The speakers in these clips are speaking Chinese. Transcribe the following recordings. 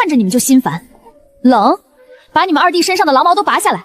看着你们就心烦。冷，把你们二弟身上的狼毛都拔下来，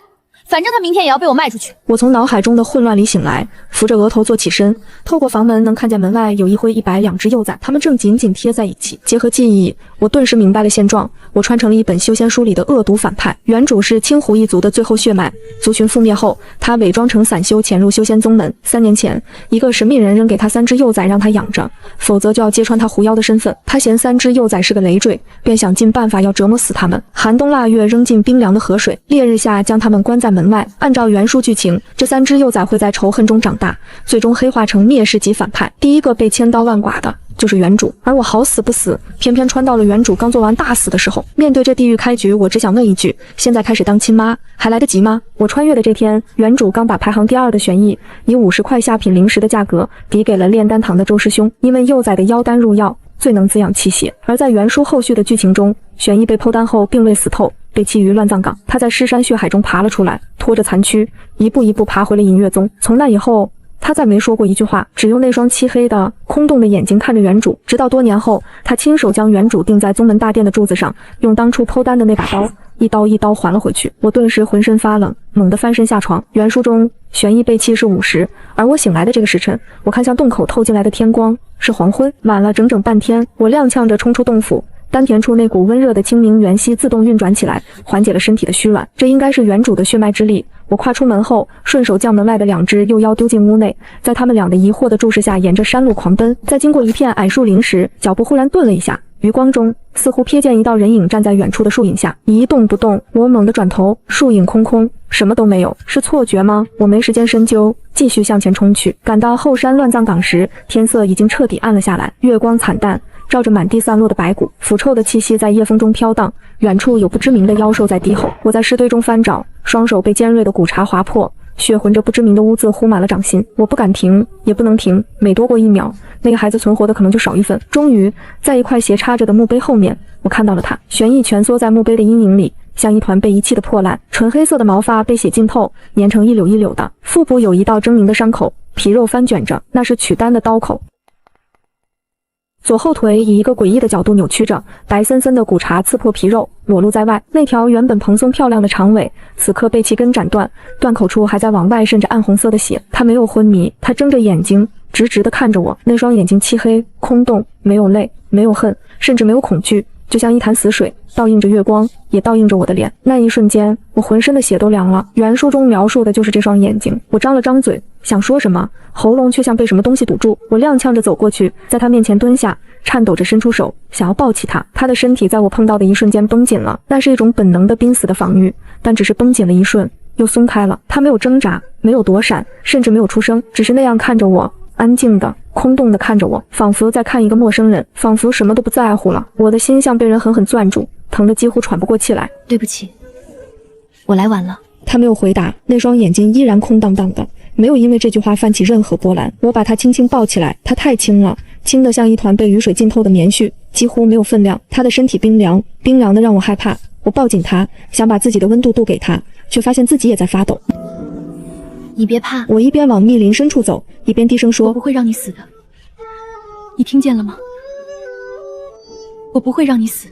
反正他明天也要被我卖出去。我从脑海中的混乱里醒来，扶着额头坐起身，透过房门能看见门外有一灰一白两只幼崽，它们正紧紧贴在一起。结合记忆，我顿时明白了现状。我穿成了一本修仙书里的恶毒反派，原主是青狐一族的最后血脉。族群覆灭后，他伪装成散修潜入修仙宗门。3年前，一个神秘人扔给他3只幼崽，让他养着，否则就要揭穿他狐妖的身份。他嫌3只幼崽是个累赘，便想尽办法要折磨死他们。寒冬腊月扔进冰凉的河水，烈日下将他们关在门外。按照原书剧情，这3只幼崽会在仇恨中长大，最终黑化成灭世级反派。第一个被千刀万剐的就是原主，而我好死不死，偏偏穿到了原主刚做完大死的时候。面对这地狱开局，我只想问一句：现在开始当亲妈还来得及吗？我穿越的这天，原主刚把排行第2的玄逸以50块下品灵石的价格抵给了炼丹堂的周师兄，因为幼崽的妖丹入药最能滋养气血。而在原书后续的剧情中，玄逸被剖丹后并未死透，被弃于乱葬岗。他在尸山血海中爬了出来，拖着残躯一步一步爬回了银月宗。从那以后，他再没说过一句话，只用那双漆黑的空洞的眼睛看着原主。直到多年后，他亲手将原主钉在宗门大殿的柱子上，用当初剖丹的那把刀一刀一刀还了回去。我顿时浑身发冷，猛地翻身下床。原书中玄逸被弃是50，而我醒来的这个时辰，我看向洞口透进来的天光是黄昏。晚了整整半天，我踉跄着冲出洞府，丹田处那股温热的清明元息自动运转起来，缓解了身体的虚软。这应该是原主的血脉之力。我跨出门后，顺手将门外的2只幼妖丢进屋内，在他们俩的疑惑的注视下，沿着山路狂奔。在经过一片矮树林时，脚步忽然顿了一下，余光中似乎瞥见一道人影站在远处的树影下，一动不动。我猛地转头，树影空空，什么都没有。是错觉吗？我没时间深究，继续向前冲去。赶到后山乱葬岗时，天色已经彻底暗了下来，月光惨淡，照着满地散落的白骨，腐臭的气息在夜风中飘荡。远处有不知名的妖兽在低吼。我在尸堆中翻找，双手被尖锐的骨茬划破，血浑着不知名的污渍糊满了掌心。我不敢停，也不能停，每多过1秒，那个孩子存活的可能就少一份。终于，在一块斜插着的墓碑后面，我看到了他。玄逸蜷缩在墓碑的阴影里，像一团被遗弃的破烂，纯黑色的毛发被血浸透，粘成一绺一绺的。腹部有一道狰狞的伤口，皮肉翻卷着，那是取丹的刀口。左后腿以一个诡异的角度扭曲着，白森森的骨茬刺破皮肉，裸露在外。那条原本蓬松漂亮的长尾，此刻被7根斩断，断口处还在往外渗着暗红色的血。他没有昏迷，他睁着眼睛，直直地看着我。那双眼睛漆黑空洞，没有泪，没有恨，甚至没有恐惧，就像一潭死水，倒映着月光，也倒映着我的脸。那一瞬间，我浑身的血都凉了。原书中描述的就是这双眼睛。我张了张嘴，想说什么，喉咙却像被什么东西堵住。我踉跄着走过去，在他面前蹲下，颤抖着伸出手，想要抱起他。他的身体在我碰到的一瞬间绷紧了，那是一种本能的濒死的防御，但只是绷紧了一瞬，又松开了。他没有挣扎，没有躲闪，甚至没有出声，只是那样看着我，安静的空洞的看着我，仿佛在看一个陌生人，仿佛什么都不在乎了。我的心像被人狠狠攥住，疼得几乎喘不过气来。对不起，我来晚了。他没有回答，那双眼睛依然空荡荡的，没有因为这句话泛起任何波澜。我把他轻轻抱起来，他太轻了，轻得像一团被雨水浸透的棉絮，几乎没有分量。他的身体冰凉，冰凉的让我害怕。我抱紧他，想把自己的温度渡给他，却发现自己也在发抖。你别怕，我一边往密林深处走，一边低声说：“我不会让你死的，你听见了吗？我不会让你死。”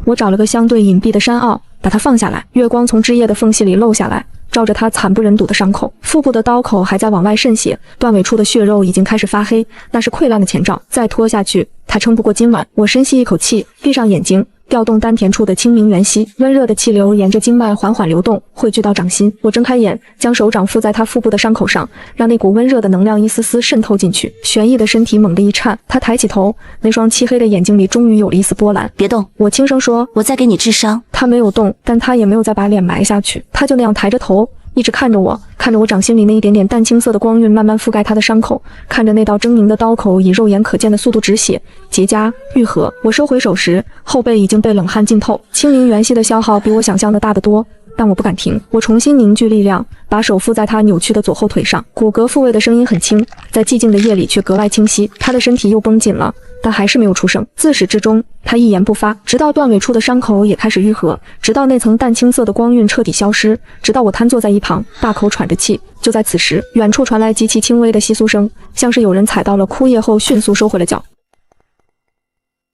我找了个相对隐蔽的山坳，把它放下来。月光从枝叶的缝隙里漏下来，照着他惨不忍睹的伤口，腹部的刀口还在往外渗血，断尾处的血肉已经开始发黑，那是溃烂的前兆。再拖下去，他撑不过今晚。我深吸一口气，闭上眼睛，调动丹田处的清明元息，温热的气流沿着经脉缓缓流动，汇聚到掌心。我睁开眼，将手掌附在他腹部的伤口上，让那股温热的能量一丝丝渗透进去。玄逸的身体猛地一颤，他抬起头，那双漆黑的眼睛里终于有了一丝波澜。别动，我轻声说，我在给你治伤。他没有动，但他也没有再把脸埋下去，他就那样抬着头，一直看着我，看着我掌心里那一点点淡青色的光晕慢慢覆盖他的伤口，看着那道狰狞的刀口以肉眼可见的速度止血、结痂、愈合。我收回手时，后背已经被冷汗浸透，清明元息的消耗比我想象的大得多，但我不敢停。我重新凝聚力量，把手附在他扭曲的左后腿上，骨骼复位的声音很轻，在寂静的夜里却格外清晰。他的身体又绷紧了，但还是没有出声。自始至终，他一言不发，直到断尾处的伤口也开始愈合，直到那层淡青色的光晕彻底消失，直到我瘫坐在一旁，大口喘着气。就在此时，远处传来极其轻微的窸窣声，像是有人踩到了枯叶后迅速收回了脚。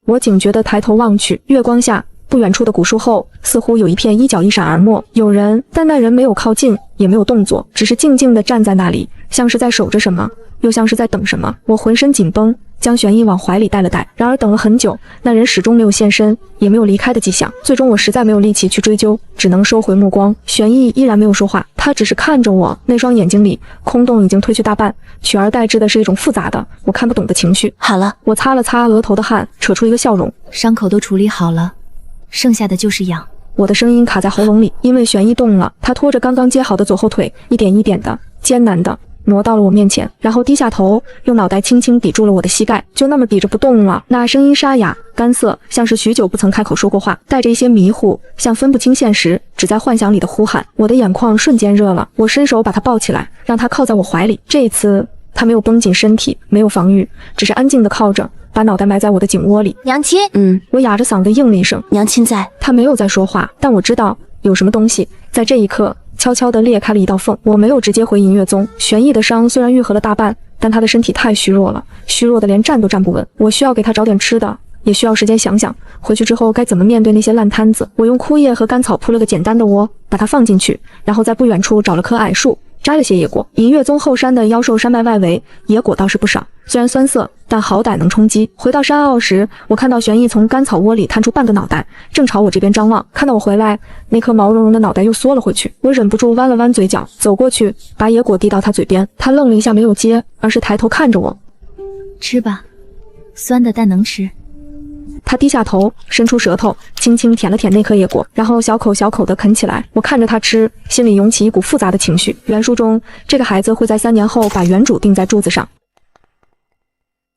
我警觉地抬头望去，月光下，不远处的古树后，似乎有一片衣角一闪而没，有人，但那人没有靠近，也没有动作，只是静静地站在那里，像是在守着什么，又像是在等什么。我浑身紧绷，将玄逸往怀里带了带，然而等了很久，那人始终没有现身，也没有离开的迹象。最终我实在没有力气去追究，只能收回目光。玄逸依然没有说话，他只是看着我，那双眼睛里空洞已经褪去大半，取而代之的是一种复杂的我看不懂的情绪。好了，我擦了擦额头的汗，扯出一个笑容，伤口都处理好了，剩下的就是养。我的声音卡在喉咙里，因为玄逸动了，他拖着刚刚接好的左后腿，一点一点的艰难的挪到了我面前，然后低下头，用脑袋轻轻抵住了我的膝盖，就那么抵着不动了。那声音沙哑干涩，像是许久不曾开口说过话，带着一些迷糊，像分不清现实，只在幻想里的呼喊。我的眼眶瞬间热了，我伸手把他抱起来，让他靠在我怀里。这一次他没有绷紧身体，没有防御，只是安静地靠着，把脑袋埋在我的颈窝里。娘亲，我哑着嗓子应了一声。娘亲在。他没有再说话，但我知道有什么东西在这一刻悄悄地裂开了一道缝。我没有直接回银月宗，玄逸的伤虽然愈合了大半，但他的身体太虚弱了，虚弱的连站都站不稳。我需要给他找点吃的，也需要时间想想回去之后该怎么面对那些烂摊子。我用枯叶和干草铺了个简单的窝，把它放进去，然后在不远处找了棵矮树，摘了些野果。银月宗后山的妖兽山脉外围野果倒是不少，虽然酸涩，但好歹能充饥。回到山坳时，我看到玄逸从干草窝里探出半个脑袋，正朝我这边张望。看到我回来，那颗毛茸茸的脑袋又缩了回去。我忍不住弯了弯嘴角，走过去把野果递到他嘴边。他愣了一下，没有接，而是抬头看着我。吃吧，酸的但能吃。他低下头，伸出舌头，轻轻舔了舔那颗野果，然后小口小口地啃起来。我看着他吃，心里涌起一股复杂的情绪。原书中，这个孩子会在3年后把原主钉在柱子上，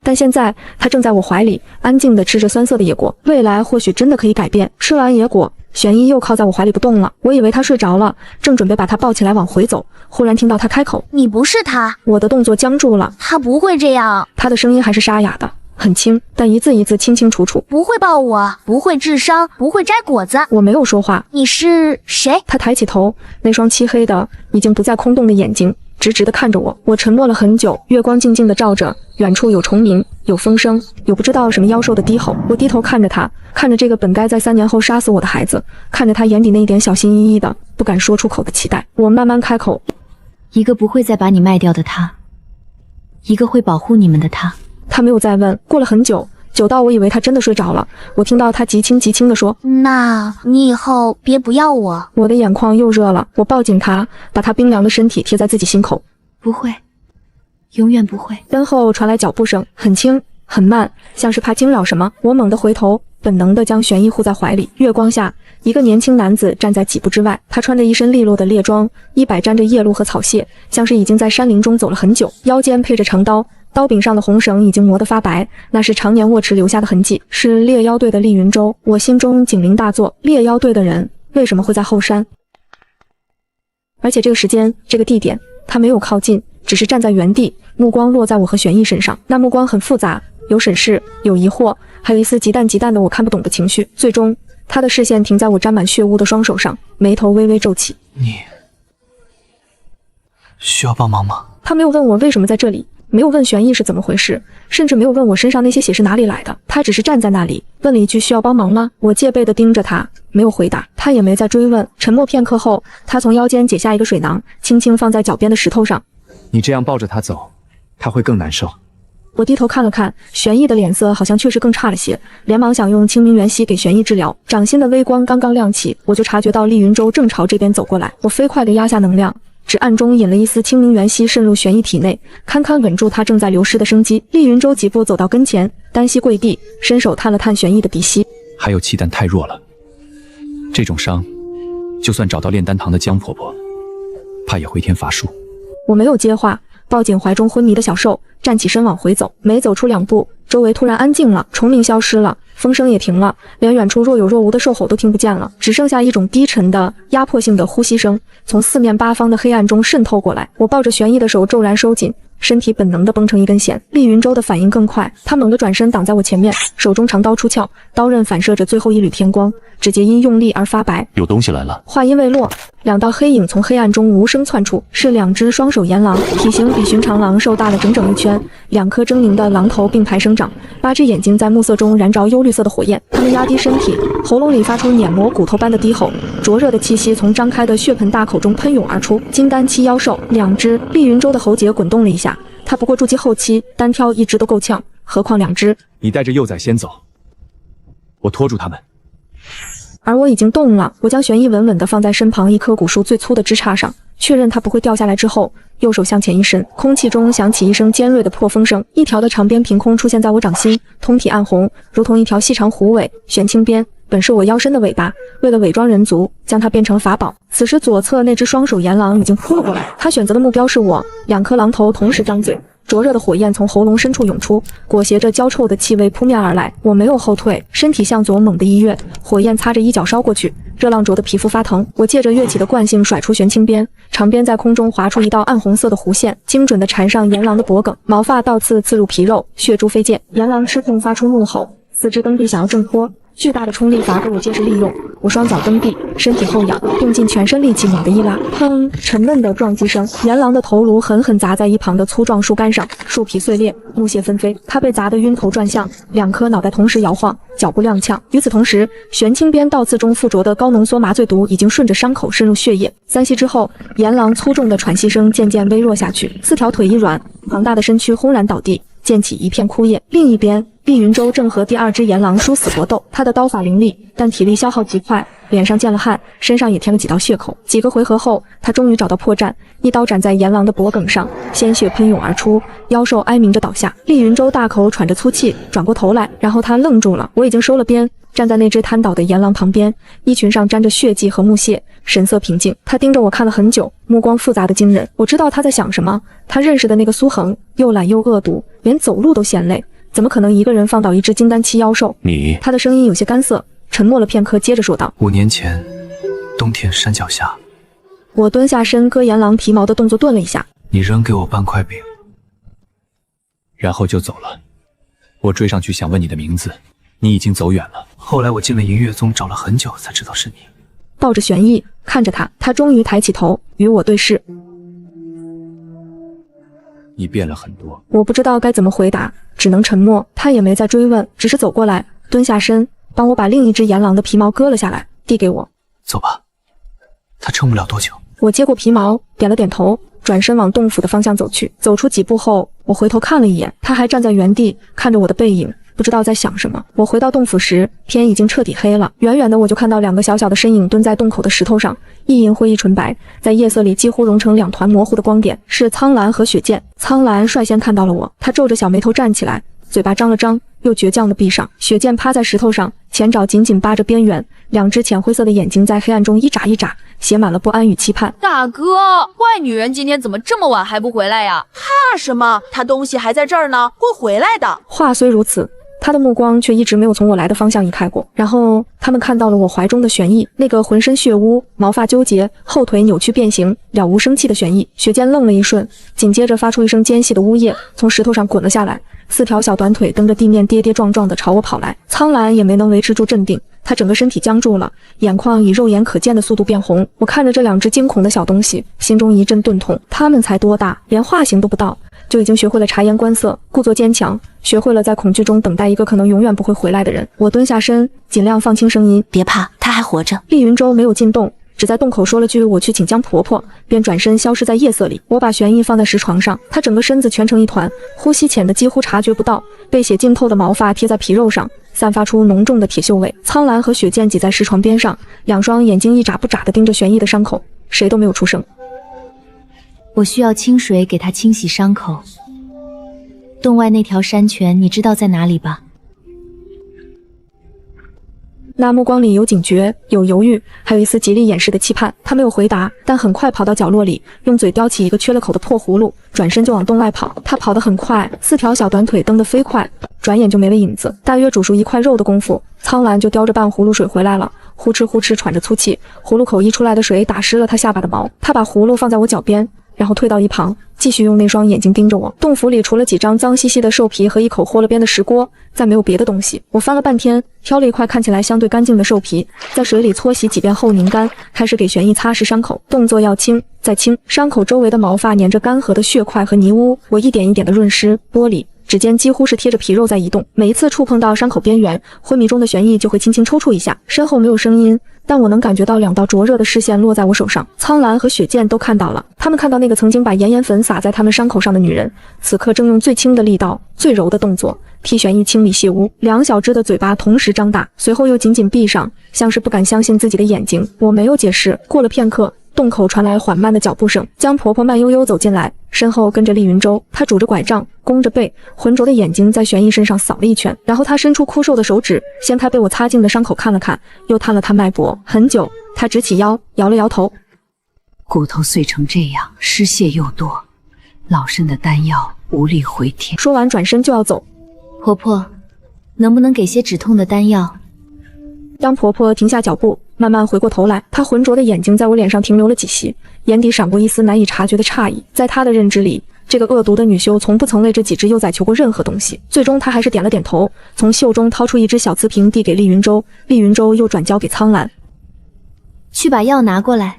但现在他正在我怀里，安静地吃着酸涩的野果。未来或许真的可以改变。吃完野果，玄逸又靠在我怀里不动了。我以为他睡着了，正准备把他抱起来往回走，忽然听到他开口：“你不是他。”我的动作僵住了。他不会这样。他的声音还是沙哑的，很轻，但一字一字清清楚楚。不会抱我，不会治伤，不会摘果子。我没有说话。你是谁？他抬起头，那双漆黑的已经不再空洞的眼睛直直地看着我。我沉默了很久，月光静静地照着，远处有虫鸣，有风声，有不知道什么妖兽的低吼。我低头看着他，看着这个本该在3年后杀死我的孩子，看着他眼底那一点小心翼翼的不敢说出口的期待。我慢慢开口：“一个不会再把你卖掉的他，一个会保护你们的他。”他没有再问。过了很久，久到我以为他真的睡着了。我听到他极轻极轻地说：“那你以后别不要我。”我的眼眶又热了，我抱紧他，把他冰凉的身体贴在自己心口。不会，永远不会。身后传来脚步声，很轻很慢，像是怕惊扰什么。我猛地回头，本能地将玄逸护在怀里。月光下，一个年轻男子站在几步之外，他穿着一身利落的猎装，衣摆沾着叶露和草屑，像是已经在山林中走了很久。腰间配着长刀，刀柄上的红绳已经磨得发白，那是常年握持留下的痕迹。是猎妖队的厉云舟。我心中警铃大作，猎妖队的人为什么会在后山？而且这个时间，这个地点，他没有靠近，只是站在原地，目光落在我和玄逸身上。那目光很复杂，有审视，有疑惑，还有一丝极淡极淡的我看不懂的情绪。最终，他的视线停在我沾满血污的双手上，眉头微微皱起。你需要帮忙吗？他没有问我为什么在这里，没有问玄逸是怎么回事，甚至没有问我身上那些血是哪里来的。他只是站在那里，问了一句：“需要帮忙吗？”我戒备地盯着他，没有回答，他也没再追问。沉默片刻后，他从腰间解下一个水囊，轻轻放在脚边的石头上。你这样抱着他走，他会更难受。我低头看了看，玄逸的脸色好像确实更差了些，连忙想用清明元息给玄逸治疗。掌心的微光刚刚亮起，我就察觉到厉云舟正朝这边走过来。我飞快地压下能量，只暗中引了一丝清明元息渗入玄逸体内，堪堪稳住他正在流失的生机。厉云舟几步走到跟前，单膝跪地，伸手探了探玄逸的鼻息。还有气弹太弱了，这种伤，就算找到炼丹堂的江婆婆，怕也回天乏术。我没有接话，抱紧怀中昏迷的小兽，站起身往回走。没走出2步，周围突然安静了，虫鸣消失了，风声也停了，连远处若有若无的兽吼都听不见了，只剩下一种低沉的压迫性的呼吸声从4面8方的黑暗中渗透过来。我抱着玄逸的手骤然收紧，身体本能地绷成一根弦。厉云舟的反应更快，他猛地转身挡在我前面，手中长刀出鞘，刀刃反射着最后一缕天光，指节因用力而发白。有东西来了！话音未落，两道黑影从黑暗中无声窜出，是两只双手炎狼，体型比寻常狼兽大了整整一圈，两颗狰狞的狼头并排生长，8只眼睛在暮色中燃着幽绿色的火焰。它们压低身体，喉咙里发出碾磨骨头般的低吼，灼热的气息从张开的血盆大口中喷涌而出。金丹期妖兽2只，厉云舟的喉结滚动了一下，他不过筑基后期，单挑1只都够呛，何况2只。你带着幼崽先走，我拖住他们。而我已经动了，我将玄翼稳稳地放在身旁一棵古树最粗的枝杈上，确认它不会掉下来之后，右手向前一伸，空气中响起一声尖锐的破风声，一条的长鞭凭空出现在我掌心，通体暗红，如同一条细长狐尾。玄青鞭本是我腰身的尾巴，为了伪装人族，将它变成了法宝。此时左侧那只双手炎狼已经扑了过来，它选择的目标是我，2颗狼头同时张嘴。灼热的火焰从喉咙深处涌出，裹挟着焦臭的气味扑面而来。我没有后退，身体向左猛地一跃，火焰擦着衣角烧过去，热浪灼得皮肤发疼。我借着跃起的惯性甩出玄青鞭，长鞭在空中划出一道暗红色的弧线，精准地缠上炎狼的脖颈，毛发倒刺刺入皮肉，血珠飞溅。炎狼吃痛发出怒吼，4肢蹬地想要挣脱。巨大的冲力阀被我借势利用，我双脚蹬地，身体后仰，用尽全身力气猛地一拉，砰！沉闷的撞击声，炎狼的头颅狠狠砸在一旁的粗壮树干上，树皮碎裂，木屑纷飞，它被砸得晕头转向，2颗脑袋同时摇晃，脚步踉跄。与此同时，玄青鞭倒刺中附着的高浓缩麻醉毒已经顺着伤口渗入血液。3息之后，炎狼粗重的喘息声渐渐微弱下去，4条腿一软，庞大的身躯轰然倒地，溅起一片枯叶。另一边，厉云舟正和第2只炎狼殊死搏斗，他的刀法凌厉，但体力消耗极快，脸上见了汗，身上也添了几道血口。几个回合后，他终于找到破绽，一刀斩在炎狼的脖颈上，鲜血喷涌而出，妖兽哀鸣着倒下。厉云舟大口喘着粗气，转过头来，然后他愣住了。我已经收了鞭，站在那只瘫倒的炎狼旁边，衣裙上沾着血迹和木屑，神色平静。他盯着我看了很久，目光复杂的惊人。我知道他在想什么。他认识的那个苏恒，又懒又恶毒，连走路都嫌累，怎么可能一个人放倒一只金丹期妖兽？你……他的声音有些干涩，沉默了片刻，接着说道：5年前，冬天山脚下，我蹲下身割炎狼皮毛的动作顿了一下，你扔给我半块饼，然后就走了。我追上去想问你的名字，你已经走远了。后来我进了银月宗，找了很久才知道是你。抱着玄翼看着他，他终于抬起头与我对视。你变了很多。我不知道该怎么回答，只能沉默。他也没再追问，只是走过来，蹲下身，帮我把另一只炎狼的皮毛割了下来，递给我。走吧，他撑不了多久。我接过皮毛，点了点头，转身往洞府的方向走去。走出几步后，我回头看了一眼，他还站在原地，看着我的背影，不知道在想什么。我回到洞府时，天已经彻底黑了。远远的我就看到2个小小的身影蹲在洞口的石头上，一银灰一纯白，在夜色里几乎融成2团模糊的光点，是苍兰和雪见。苍兰率先看到了我，他皱着小眉头站起来，嘴巴张了张，又倔强地闭上。雪见趴在石头上，前爪紧紧扒着边缘，2只浅灰色的眼睛在黑暗中一眨一眨，写满了不安与期盼。大哥，坏女人今天怎么这么晚还不回来呀？怕什么？她东西还在这儿呢，会回来的。话虽如此，他的目光却一直没有从我来的方向移开过。然后他们看到了我怀中的玄翼，那个浑身血污、毛发纠结、后腿扭曲变形、了无生气的玄翼。雪见愣了一瞬，紧接着发出一声尖细的呜咽，从石头上滚了下来，4条小短腿蹬着地面跌跌撞撞地朝我跑来。苍兰也没能维持住镇定，他整个身体僵住了，眼眶以肉眼可见的速度变红。我看着这2只惊恐的小东西，心中一阵钝痛。他们才多大，连化形都不到，就已经学会了察言观色，故作坚强，学会了在恐惧中等待一个可能永远不会回来的人。我蹲下身，尽量放轻声音：“别怕，他还活着。”厉云舟没有进洞，只在洞口说了句“我去请江婆婆”，便转身消失在夜色里。我把玄翼放在石床上，他整个身子蜷成一团，呼吸浅的几乎察觉不到，被血浸透的毛发贴在皮肉上，散发出浓重的铁锈味。苍兰和雪见挤在石床边上，2双眼睛一眨不眨地盯着玄翼的伤口，谁都没有出声。我需要清水给他清洗伤口。洞外那条山泉你知道在哪里吧？那目光里有警觉，有犹豫，还有一丝极力掩饰的期盼。他没有回答，但很快跑到角落里，用嘴叼起一个缺了口的破葫芦，转身就往洞外跑。他跑得很快，4条小短腿蹬得飞快，转眼就没了影子。大约煮熟1块肉的功夫，苍兰就叼着半葫芦水回来了，呼哧呼哧喘着粗气，葫芦口溢出来的水打湿了他下巴的毛。他把葫芦放在我脚边，然后退到一旁，继续用那双眼睛盯着我。洞府里除了几张脏兮兮的兽皮和一口豁了边的石锅，再没有别的东西。我翻了半天，挑了一块看起来相对干净的兽皮，在水里搓洗几遍后拧干，开始给玄逸擦拭伤口，动作要轻再轻。伤口周围的毛发粘着干涸的血块和泥污，我一点一点地润湿剥离。指尖几乎是贴着皮肉在移动，每一次触碰到伤口边缘，昏迷中的玄逸就会轻轻抽搐一下。身后没有声音，但我能感觉到2道灼热的视线落在我手上。苍兰和雪见都看到了，他们看到那个曾经把盐盐粉撒在他们伤口上的女人，此刻正用最轻的力道、最柔的动作替玄逸清理血污。2小只的嘴巴同时张大，随后又紧紧闭上，像是不敢相信自己的眼睛。我没有解释。过了片刻，洞口传来缓慢的脚步声，江婆婆慢悠悠走进来，身后跟着厉云舟。她拄着拐杖，弓着背，浑浊的眼睛在玄逸身上扫了一圈，然后她伸出枯瘦的手指，掀开被我擦净的伤口看了看，又探了探脉搏。很久，她直起腰，摇了摇头。骨头碎成这样，失血又多，老身的丹药无力回天。说完转身就要走。婆婆，能不能给些止痛的丹药？江婆婆停下脚步，慢慢回过头来，她浑浊的眼睛在我脸上停留了几息，眼底闪过一丝难以察觉的诧异。在她的认知里，这个恶毒的女修从不曾为这几只幼崽求过任何东西。最终她还是点了点头，从袖中掏出一只小瓷瓶递给厉云舟，厉云舟又转交给苍兰。去把药拿过来。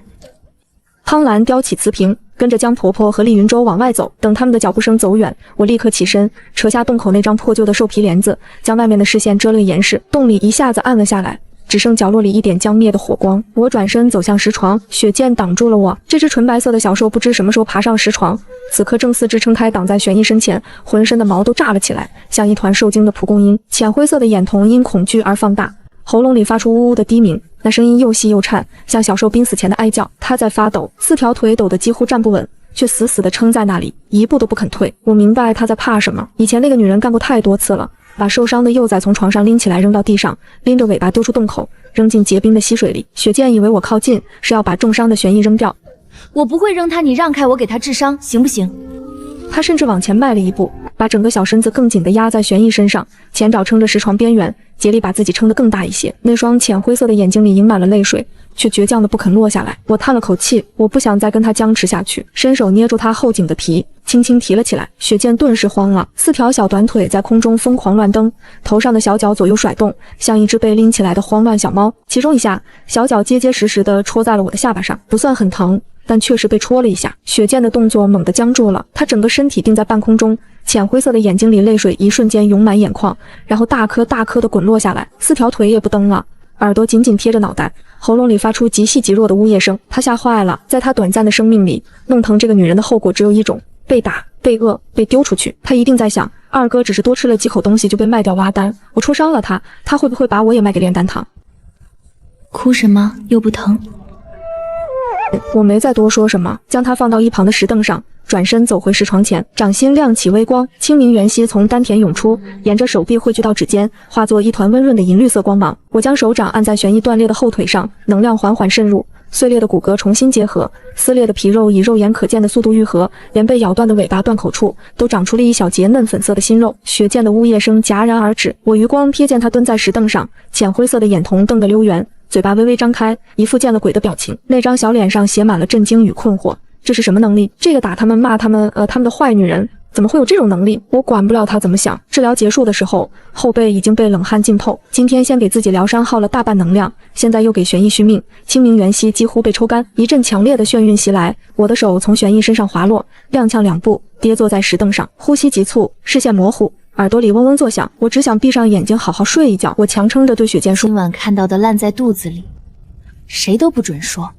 苍兰叼起瓷瓶，跟着江婆婆和厉云舟往外走。等他们的脚步声走远，我立刻起身，扯下洞口那张破旧的兽皮帘子，将外面的视线遮了个严实。洞里一下子暗了下来，只剩角落里一点将灭的火光。我转身走向石床，雪见挡住了我。这只纯白色的小兽不知什么时候爬上石床，此刻正四肢撑开挡在玄逸身前，浑身的毛都炸了起来，像一团受惊的蒲公英。浅灰色的眼瞳因恐惧而放大，喉咙里发出呜呜的低鸣，那声音又细又颤，像小兽濒死前的哀叫。它在发抖，4条腿抖得几乎站不稳，却死死地撑在那里，一步都不肯退。我明白它在怕什么，以前那个女人干过太多次了，把受伤的幼崽从床上拎起来扔到地上，拎着尾巴丢出洞口，扔进结冰的溪水里。雪见以为我靠近是要把重伤的玄逸扔掉，我不会扔他，你让开，我给他治伤，行不行？他甚至往前迈了一步，把整个小身子更紧地压在玄逸身上，前爪撑着石床边缘，竭力把自己撑得更大一些。那双浅灰色的眼睛里盈满了泪水，却倔强的不肯落下来。我叹了口气，我不想再跟他僵持下去，伸手捏住他后颈的皮，轻轻提了起来。雪见顿时慌了，4条小短腿在空中疯狂乱蹬，头上的小脚左右甩动，像一只被拎起来的慌乱小猫。其中一下，小脚结结实实地戳在了我的下巴上，不算很疼，但确实被戳了一下。雪见的动作猛地僵住了，他整个身体定在半空中，浅灰色的眼睛里泪水一瞬间涌满眼眶，然后大颗大颗地滚落下来。4条腿也不蹬了，耳朵紧紧贴着脑袋，喉咙里发出极细极弱的呜咽声。他吓坏了，在他短暂的生命里，弄疼这个女人的后果只有一种：被打、被饿、被丢出去。他一定在想，二哥只是多吃了几口东西就被卖掉挖单，我戳伤了他，他会不会把我也卖给炼丹堂？哭什么？又不疼。我没再多说什么，将它放到一旁的石凳上，转身走回石床前，掌心亮起微光，清明元息从丹田涌出，沿着手臂汇聚到指尖，化作一团温润的银绿色光芒。我将手掌按在玄逸断裂的后腿上，能量缓缓渗入，碎裂的骨骼重新结合，撕裂的皮肉以肉眼可见的速度愈合，连被咬断的尾巴断口处都长出了一小截嫩粉色的新肉。雪见的呜咽声戛然而止，我余光瞥见他蹲在石凳上，浅灰色的眼瞳瞪得溜圆，嘴巴微微张开，一副见了鬼的表情。那张小脸上写满了震惊与困惑。这是什么能力？这个打他们骂他们他们的坏女人怎么会有这种能力？我管不了他怎么想。治疗结束的时候，后背已经被冷汗浸透。今天先给自己疗伤耗了大半能量，现在又给玄逸续命，清明元息几乎被抽干。一阵强烈的眩晕袭来，我的手从玄逸身上滑落，踉跄2步，跌坐在石凳上，呼吸急促，视线模糊，耳朵里嗡嗡作响。我只想闭上眼睛好好睡一觉。我强撑着对雪见说：今晚看到的烂在肚子里，谁都不准说。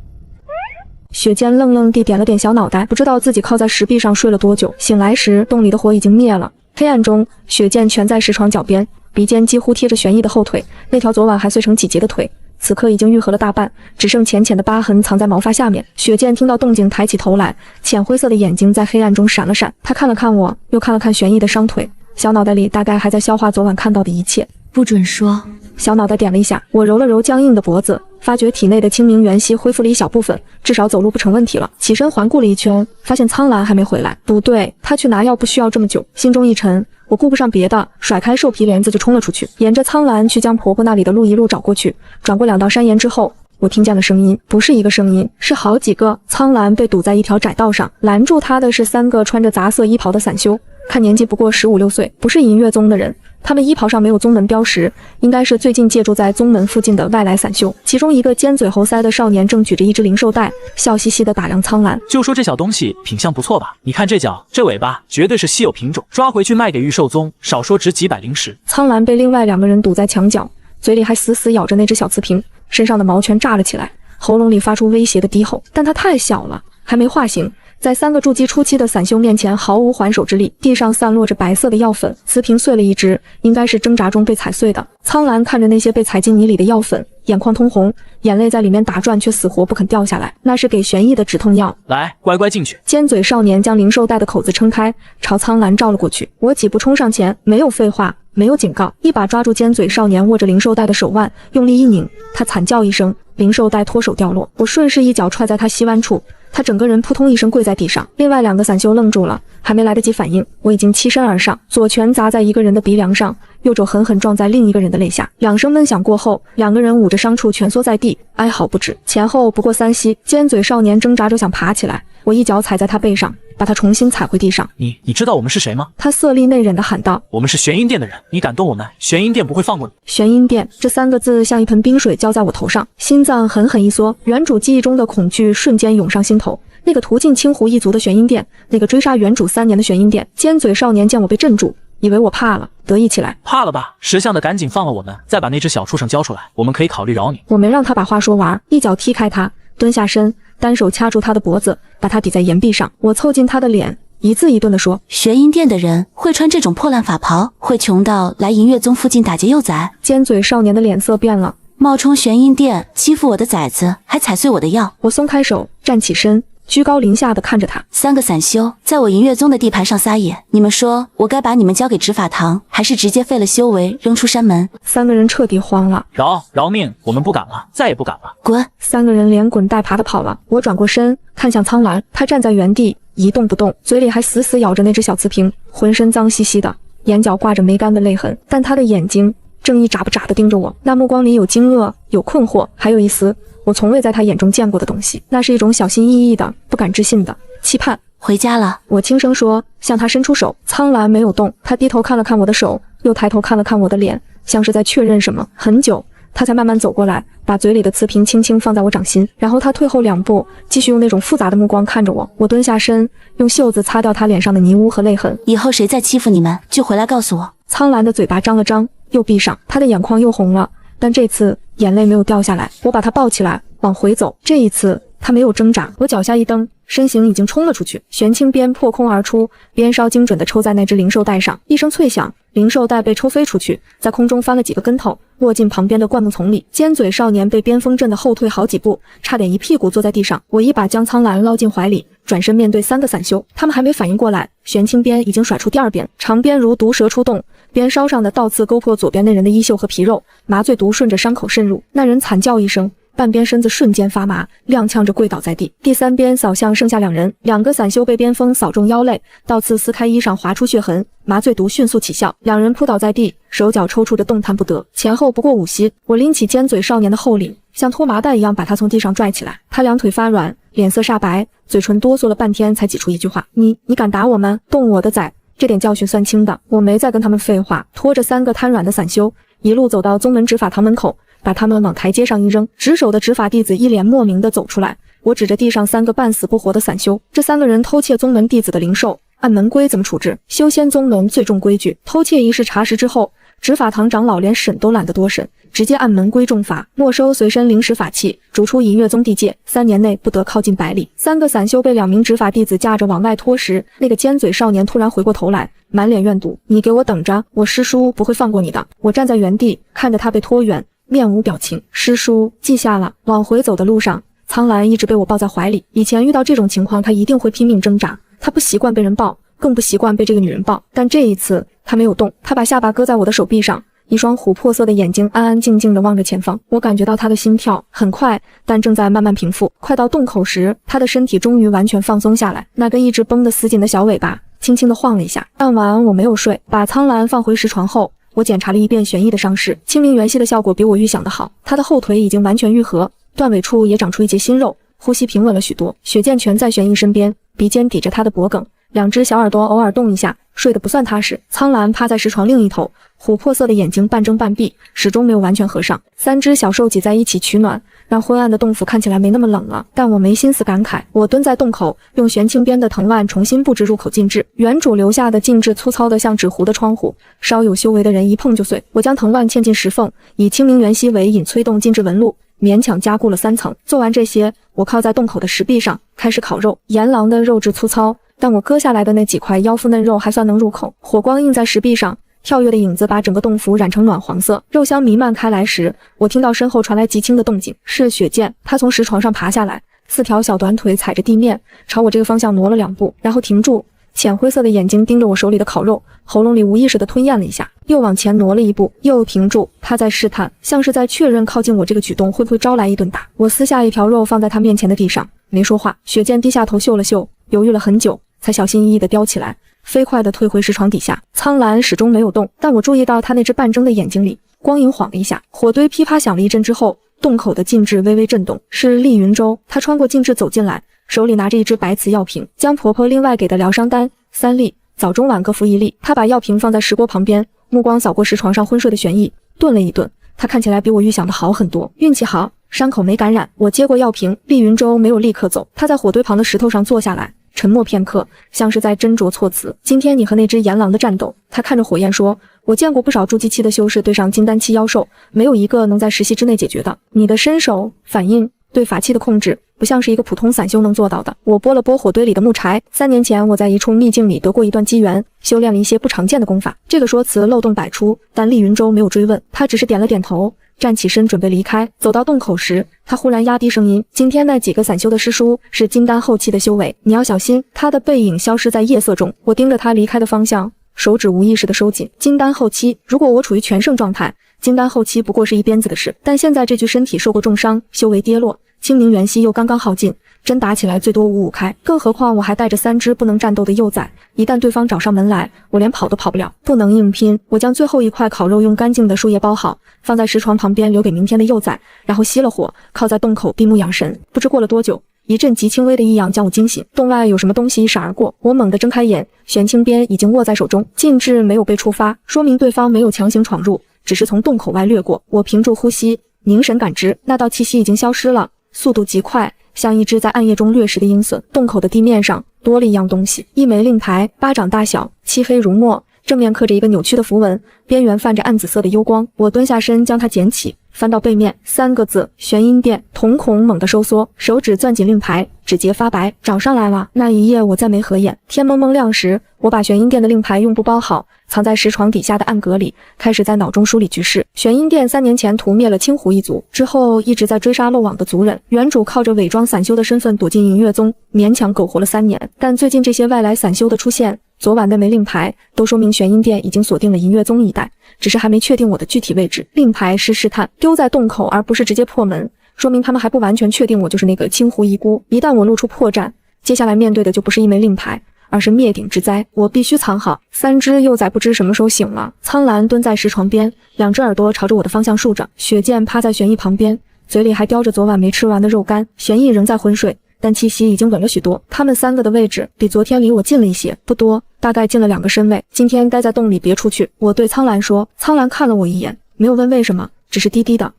雪见愣愣地点了点小脑袋，不知道自己靠在石壁上睡了多久。醒来时，洞里的火已经灭了。黑暗中，雪见蜷在石床脚边，鼻尖几乎贴着玄逸的后腿，那条昨晚还碎成几截的腿，此刻已经愈合了大半，只剩浅浅的疤痕藏在毛发下面。雪见听到动静，抬起头来，浅灰色的眼睛在黑暗中闪了闪。他看了看我，又看了看玄逸的伤腿，小脑袋里大概还在消化昨晚看到的一切。不准说。小脑袋点了一下，我揉了揉僵硬的脖子，发觉体内的清明元息恢复了一小部分，至少走路不成问题了。起身环顾了一圈，发现苍兰还没回来。不对，他去拿药不需要这么久。心中一沉，我顾不上别的，甩开兽皮帘子就冲了出去，沿着苍兰去江婆婆那里的路一路找过去。转过2道山岩之后，我听见了声音，不是一个声音，是好几个。苍兰被堵在一条窄道上，拦住他的是3个穿着杂色衣袍的散修，看年纪不过15、16岁，不是银月宗的人。他们衣袍上没有宗门标识，应该是最近借住在宗门附近的外来散修。其中一个尖嘴猴腮的少年正举着一只灵兽袋，笑嘻嘻地打量苍兰。就说这小东西品相不错吧？你看这脚，这尾巴，绝对是稀有品种，抓回去卖给玉兽宗，少说值几百灵石。苍兰被另外2个人堵在墙角，嘴里还死死咬着那只小瓷瓶，身上的毛全炸了起来，喉咙里发出威胁的低吼。但他太小了，还没化形，在3个筑基初期的散修面前毫无还手之力。地上散落着白色的药粉，瓷瓶碎了一只，应该是挣扎中被踩碎的。苍兰看着那些被踩进泥里的药粉，眼眶通红，眼泪在里面打转，却死活不肯掉下来。那是给玄逸的止痛药。来，乖乖进去。尖嘴少年将灵兽袋的口子撑开，朝苍兰照了过去。我几步冲上前，没有废话，没有警告，一把抓住尖嘴少年握着灵兽袋的手腕，用力一拧，他惨叫一声，灵兽袋脱手掉落。我顺势一脚踹在他膝弯处，他整个人扑通一声跪在地上。另外2个散修愣住了，还没来得及反应，我已经欺身而上，左拳砸在一个人的鼻梁上，右肘狠狠撞在另一个人的肋下。2声闷响过后，2个人捂着伤处蜷缩在地，哀嚎不止。前后不过3息，尖嘴少年挣扎着想爬起来，我一脚踩在他背上，把他重新踩回地上。你知道我们是谁吗？他色厉内荏地喊道。我们是玄阴殿的人，你敢动我们，玄阴殿不会放过你。玄阴殿这3个字像一盆冰水浇在我头上，心脏狠狠一缩，原主记忆中的恐惧瞬间涌上心头。那个屠尽青湖一族的玄阴殿，那个追杀原主3年的玄阴殿。尖嘴少年见我被镇住，以为我怕了，得意起来。怕了吧？识相的赶紧放了我们，再把那只小畜生交出来，我们可以考虑饶你。我没让他把话说完，一脚踢开他，蹲下身，单手掐住他的脖子，把他抵在岩壁上。我凑近他的脸，一字一顿地说：玄阴殿的人会穿这种破烂法袍，会穷到来银月宗附近打劫幼崽？尖嘴少年的脸色变了，冒充玄阴殿欺负我的崽子，还踩碎我的药。我松开手，站起身，居高临下的看着他。3个散修在我银月宗的地盘上撒野，你们说我该把你们交给执法堂，还是直接废了修为扔出山门？3个人彻底慌了。饶命，我们不敢了，再也不敢了。滚！3个人连滚带爬的跑了。我转过身看向苍兰，他站在原地一动不动，嘴里还死死咬着那只小瓷瓶，浑身脏兮兮的，眼角挂着没干的泪痕，但他的眼睛正一眨不眨地盯着我，那目光里有惊愕，有困惑，还有一丝我从未在他眼中见过的东西，那是一种小心翼翼的、不敢置信的期盼。回家了，我轻声说，向他伸出手。苍兰没有动，他低头看了看我的手，又抬头看了看我的脸，像是在确认什么。很久，他才慢慢走过来，把嘴里的瓷瓶轻轻放在我掌心，然后他退后2步，继续用那种复杂的目光看着我。我蹲下身，用袖子擦掉他脸上的泥污和泪痕。以后谁再欺负你们，就回来告诉我。苍兰的嘴巴张了张，又闭上，他的眼眶又红了，但这次眼泪没有掉下来。我把他抱起来，往回走。这一次他没有挣扎，我脚下一蹬，身形已经冲了出去，玄青鞭破空而出，鞭梢精准地抽在那只灵兽袋上，一声脆响，灵兽袋被抽飞出去，在空中翻了几个跟头，落进旁边的灌木丛里。尖嘴少年被鞭风震得后退好几步，差点一屁股坐在地上。我一把将苍兰捞进怀里，转身面对3个散修，他们还没反应过来，玄青鞭已经甩出第2鞭，长鞭如毒蛇出洞，鞭梢上的倒刺勾破左边那人的衣袖和皮肉，麻醉毒顺着伤口渗入，那人惨叫一声，半边身子瞬间发麻，踉跄着跪倒在地。第3鞭扫向剩下2人，2个散修被鞭锋扫中腰肋，倒刺撕开衣裳，划出血痕，麻醉毒迅速起效，2人扑倒在地，手脚抽搐着动弹不得。前后不过5息，我拎起尖嘴少年的后领，像拖麻袋一样把他从地上拽起来。他2腿发软，脸色煞白，嘴唇哆嗦了半天才挤出一句话：你敢打我们，动我的崽，这点教训算轻的。我没再跟他们废话，拖着3个瘫软的散修，一路走到宗门执法堂门口，把他们往台阶上一扔。值守的执法弟子一脸莫名地走出来，我指着地上3个半死不活的散修，这3个人偷窃宗门弟子的灵兽，按门规怎么处置？修仙宗门最重规矩，偷窃一事查实之后，执法堂长老连审都懒得多审，直接按门规重罚，没收随身灵石法器，逐出银月宗地界，3年内不得靠近百里。3个散修被2名执法弟子架着往外拖时，那个尖嘴少年突然回过头来，满脸怨毒：你给我等着，我师叔不会放过你的。我站在原地看着他被拖远，面无表情。师叔记下了。往回走的路上，苍兰一直被我抱在怀里。以前遇到这种情况，他一定会拼命挣扎，他不习惯被人抱，更不习惯被这个女人抱。但这一次他没有动，他把下巴搁在我的手臂上，一双琥珀色的眼睛安安静静地望着前方。我感觉到他的心跳很快，但正在慢慢平复。快到洞口时，他的身体终于完全放松下来，那根一直绷得死紧的小尾巴轻轻地晃了一下。按完我没有睡，把苍兰放回石床后，我检查了一遍玄逸的伤势，清明元息的效果比我预想的好，他的后腿已经完全愈合，断尾处也长出一截新肉，呼吸平稳了许多。雪见全在玄逸身边，鼻尖抵着他的脖颈，两只小耳朵偶尔动一下，睡得不算踏实。苍兰趴在石床另一头，琥珀色的眼睛半睁半闭，始终没有完全合上。三只小兽挤在一起取暖，让昏暗的洞府看起来没那么冷了。但我没心思感慨，我蹲在洞口，用玄青边的藤蔓重新布置入口禁制。原主留下的禁制粗糙的像纸糊的窗户，稍有修为的人一碰就碎。我将藤蔓嵌进石缝，以清明元溪为引催动禁制纹路，勉强加固了3层。做完这些，我靠在洞口的石壁上开始烤肉。岩狼的肉质粗糙，但我割下来的那几块腰腹嫩肉还算能入口。火光映在石壁上，跳跃的影子把整个洞府染成暖黄色。肉香弥漫开来时，我听到身后传来极轻的动静，是雪见。他从石床上爬下来，4条小短腿踩着地面，朝我这个方向挪了2步，然后停住，浅灰色的眼睛盯着我手里的烤肉，喉咙里无意识地吞咽了一下，又往前挪了1步，又停住。他在试探，像是在确认靠近我这个举动会不会招来一顿打。我撕下一条肉放在他面前的地上，没说话。雪见低下头嗅了嗅，犹豫了很久，才小心翼翼地叼起来，飞快地退回石床底下。苍兰始终没有动，但我注意到他那只半睁的眼睛里光影晃了一下。火堆噼啪响了一阵之后，洞口的禁制微微震动，是厉云舟。他穿过禁制走进来，手里拿着一只白瓷药瓶，将婆婆另外给的疗伤丹3粒，早中晚各服1粒。他把药瓶放在石锅旁边，目光扫过石床上昏睡的玄逸，顿了一顿，他看起来比我预想的好很多，运气好，伤口没感染。我接过药瓶，厉云舟没有立刻走，他在火堆旁的石头上坐下来，沉默片刻，像是在斟酌措辞。今天你和那只岩狼的战斗，他看着火焰说，我见过不少筑基期的修士对上金丹期妖兽，没有一个能在10息之内解决的。你的身手反应对法器的控制不像是一个普通散修能做到的。我拨了拨火堆里的木柴，3年前我在一处秘境里得过一段机缘，修炼了一些不常见的功法。这个说辞漏洞百出，但厉云舟没有追问，他只是点了点头，站起身准备离开。走到洞口时，他忽然压低声音，今天那几个散修的师叔是金丹后期的修为，你要小心。他的背影消失在夜色中，我盯着他离开的方向，手指无意识地收紧。金丹后期，如果我处于全盛状态，金丹后期不过是一鞭子的事，但现在这具身体受过重伤，修为跌落，清明元夕又刚刚耗尽，真打起来最多5-5开，更何况我还带着3只不能战斗的幼崽，一旦对方找上门来，我连跑都跑不了，不能硬拼。我将最后一块烤肉用干净的树叶包好，放在石床旁边留给明天的幼崽，然后熄了火，靠在洞口闭目养神。不知过了多久，一阵极轻微的异样将我惊醒，洞外有什么东西一闪而过，我猛地睁开眼，玄青鞭已经握在手中，禁制没有被触发，说明对方没有强行闯入，只是从洞口外掠过。我屏住呼吸，凝神感知，那道气息已经消失了，速度极快，像一只在暗夜中掠食的鹰隼。洞口的地面上多了一样东西，一枚令牌，巴掌大小，漆黑如墨，正面刻着一个扭曲的符文，边缘泛着暗紫色的幽光。我蹲下身将它捡起，翻到背面，3个字：玄阴殿。瞳孔猛地收缩，手指攥紧令牌，指节发白，找上来了。那一夜我再没合眼。天蒙蒙亮时，我把玄阴殿的令牌用布包好，藏在石床底下的暗格里，开始在脑中梳理局势。玄阴殿3年前屠灭了青狐一族，之后一直在追杀漏网的族人，原主靠着伪装散修的身份躲进银月宗，勉强苟活了3年。但最近这些外来散修的出现，昨晚那枚令牌都说明玄阴殿已经锁定了银月宗一带，只是还没确定我的具体位置。令牌是试探，丢在洞口而不是直接破门，说明他们还不完全确定我就是那个青狐遗孤。一旦我露出破绽，接下来面对的就不是一枚令牌，而是灭顶之灾。我必须藏好。3只幼崽不知什么时候醒了，苍兰蹲在石床边，2只耳朵朝着我的方向竖着，雪见趴在玄逸旁边，嘴里还叼着昨晚没吃完的肉干。玄逸仍在昏睡，但气息已经稳了许多。他们3个的位置比昨天离我近了一些，不多，大概近了2个身位。今天待在洞里别出去，我对苍兰说。苍兰看了我一眼，没有问为什么，只是低低的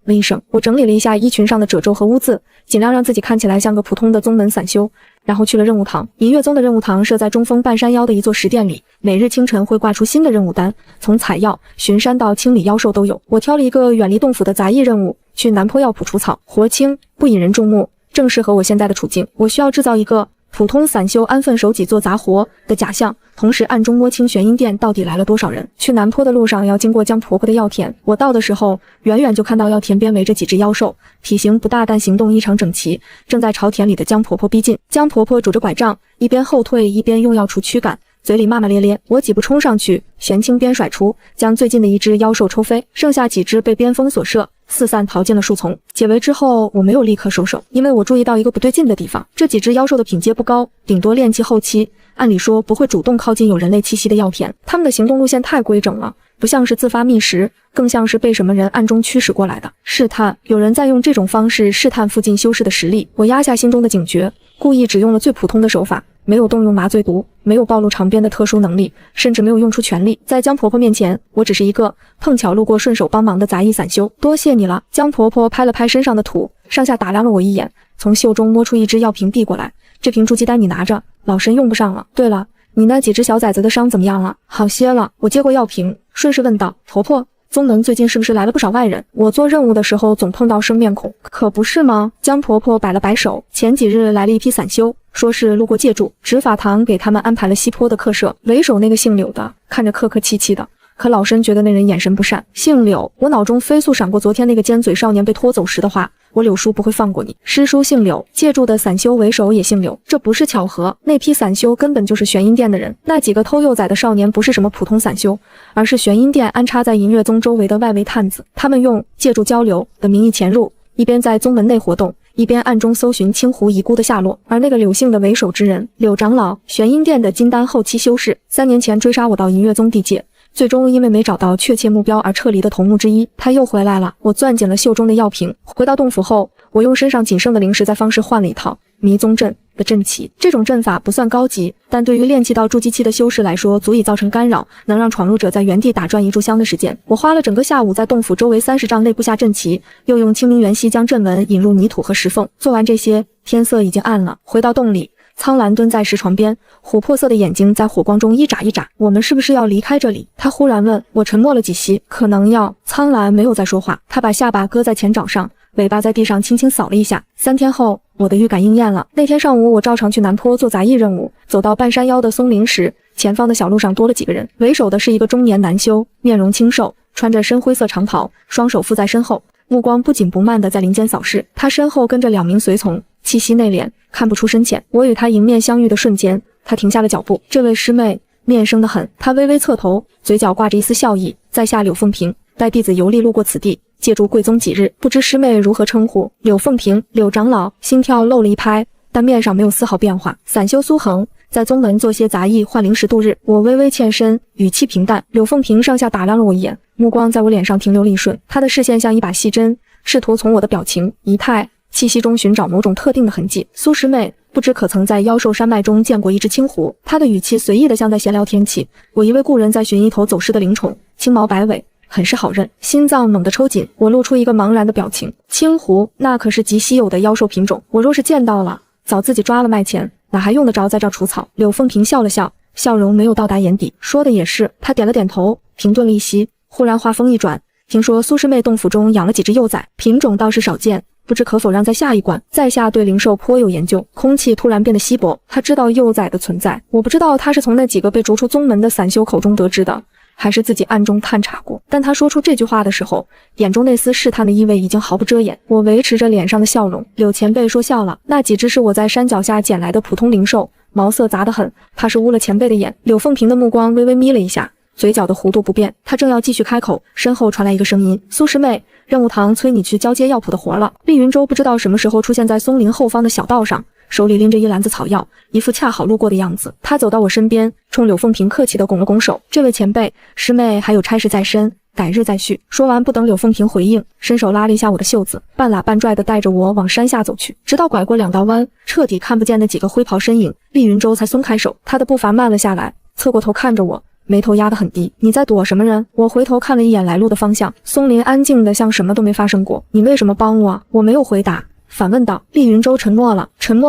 了一声。我整理了一下衣裙上的褶皱和污渍，尽量让自己看起来像个普通的宗门散修，然后去了任务堂。银月宗的任务堂设在中峰半山腰的一座石殿里，每日清晨会挂出新的任务单，从采药、巡山到清理妖兽都有。我挑了一个远离洞府的杂役任务，去南坡药圃除草，活轻不引人注目，正适合我现在的处境。我需要制造一个普通散修安分守己做杂活的假象，同时暗中摸清玄阴殿到底来了多少人。去南坡的路上要经过江婆婆的药田，我到的时候远远就看到药田边围着几只妖兽，体型不大但行动异常整齐，正在朝田里的江婆婆逼近。江婆婆拄着拐杖，一边后退一边用药除驱赶，嘴里骂骂咧咧。我几步冲上去，玄青鞭甩出，将最近的一只妖兽抽飞，剩下几只被边锋所射，四散逃进了树丛。解围之后，我没有立刻收手，因为我注意到一个不对劲的地方。这几只妖兽的品阶不高，顶多炼气后期，按理说不会主动靠近有人类气息的药田，它们的行动路线太规整了，不像是自发觅食，更像是被什么人暗中驱使过来的。试探，有人在用这种方式试探附近修士的实力。我压下心中的警觉，故意只用了最普通的手法，没有动用麻醉毒，没有暴露场边的特殊能力，甚至没有用出全力。在江婆婆面前，我只是一个碰巧路过顺手帮忙的杂役散修。多谢你了。江婆婆拍了拍身上的土，上下打量了我一眼，从袖中摸出一支药瓶递过来。这瓶筑基丹你拿着，老身用不上了。对了，你那几只小崽子的伤怎么样了？好些了。我接过药瓶，顺势问道：婆婆，宗门最近是不是来了不少外人？我做任务的时候总碰到生面孔，可不是吗？江婆婆摆了摆手，前几日来了一批散修，说是路过借住，执法堂给他们安排了西坡的客舍。为首那个姓柳的，看着客客气气的，可老身觉得那人眼神不善。姓柳，我脑中飞速闪过昨天那个尖嘴少年被拖走时的话，我柳叔不会放过你。师叔姓柳，借住的散修为首也姓柳，这不是巧合。那批散修根本就是玄阴殿的人，那几个偷幼崽的少年不是什么普通散修，而是玄阴殿安插在银月宗周围的外围探子。他们用借住交流的名义潜入，一边在宗门内活动，一边暗中搜寻青湖遗孤的下落。而那个柳姓的为首之人，柳长老，玄阴殿的金丹后期修士，3年前追杀我到银月宗地界，最终因为没找到确切目标而撤离的头目之一。他又回来了。我攥紧了袖中的药瓶。回到洞府后，我用身上仅剩的灵石在方式换了一套迷踪阵的阵旗。这种阵法不算高级，但对于炼气到筑基期的修士来说足以造成干扰，能让闯入者在原地打转一炷香的时间。我花了整个下午在洞府周围30丈内布下阵旗，又用清明元息将阵门引入泥土和石缝。做完这些，天色已经暗了。回到洞里，苍兰蹲在石床边，琥珀色的眼睛在火光中一眨一眨。我们是不是要离开这里？他忽然问。我沉默了几息，可能要。苍兰没有再说话，他把下巴搁在前爪上，尾巴在地上轻轻扫了一下。3天后，我的预感应验了。那天上午，我照常去南坡做杂役任务，走到半山腰的松林时，前方的小路上多了几个人。为首的是一个中年男修，面容清瘦，穿着深灰色长袍，双手负在身后，目光不紧不慢地在林间扫视。他身后跟着2名随从，气息内敛，看不出深浅。我与他迎面相遇的瞬间，他停下了脚步。这位师妹面生得很，他微微侧头，嘴角挂着一丝笑意。在下柳凤萍，带弟子游历路过此地，借住贵宗几日，不知师妹如何称呼？柳凤萍，柳长老。心跳漏了一拍，但面上没有丝毫变化。散修苏恒，在宗门做些杂役换灵石度日。我微微欠身，语气平淡。柳凤萍上下打量了我一眼，目光在我脸上停留了一瞬，她的视线像一把细针，试图从我的表情、仪态、气息中寻找某种特定的痕迹。苏师妹，不知可曾在妖兽山脉中见过一只青狐？她的语气随意的像在闲聊天气。我一位故人在寻一头走失的灵宠，青毛白尾，很是好认。心脏猛地抽紧，我露出一个茫然的表情。青狐，那可是极稀有的妖兽品种，我若是见到了，早自己抓了卖钱，哪还用得着在这儿除草？柳凤萍笑了笑，笑容没有到达眼底。说的也是。她点了点头，停顿了一息，忽然话锋一转，听说苏师妹洞府中养了几只幼崽，品种倒是少见，不知可否让在下一关？在下对灵兽颇有研究。空气突然变得稀薄。他知道幼崽的存在，我不知道他是从那几个被逐出宗门的散修口中得知的，还是自己暗中探查过。但他说出这句话的时候，眼中那丝试探的意味已经毫不遮掩。我维持着脸上的笑容。柳前辈说笑了，那几只是我在山脚下捡来的普通灵兽，毛色杂得很，怕是污了前辈的眼。柳凤萍的目光微微眯了一下，嘴角的弧度不变。他正要继续开口，身后传来一个声音：苏师妹，任务堂催你去交接药铺的活了。厉云舟不知道什么时候出现在松林后方的小道上，手里拎着一篮子草药，一副恰好路过的样子。他走到我身边，冲柳凤萍客气地拱了拱手：这位前辈，师妹还有差事在身，改日再续。说完不等柳凤萍回应，伸手拉了一下我的袖子，半拉半拽地带着我往山下走去。直到拐过2道弯，彻底看不见那几个灰袍身影，厉云舟才松开手。他的步伐慢了下来，侧过头看着我，眉头压得很低。你在躲什么人？我回头看了一眼来路的方向，松林安静的像什么都没发生过。你为什么帮我？我没有回答，反问道。厉云舟沉默了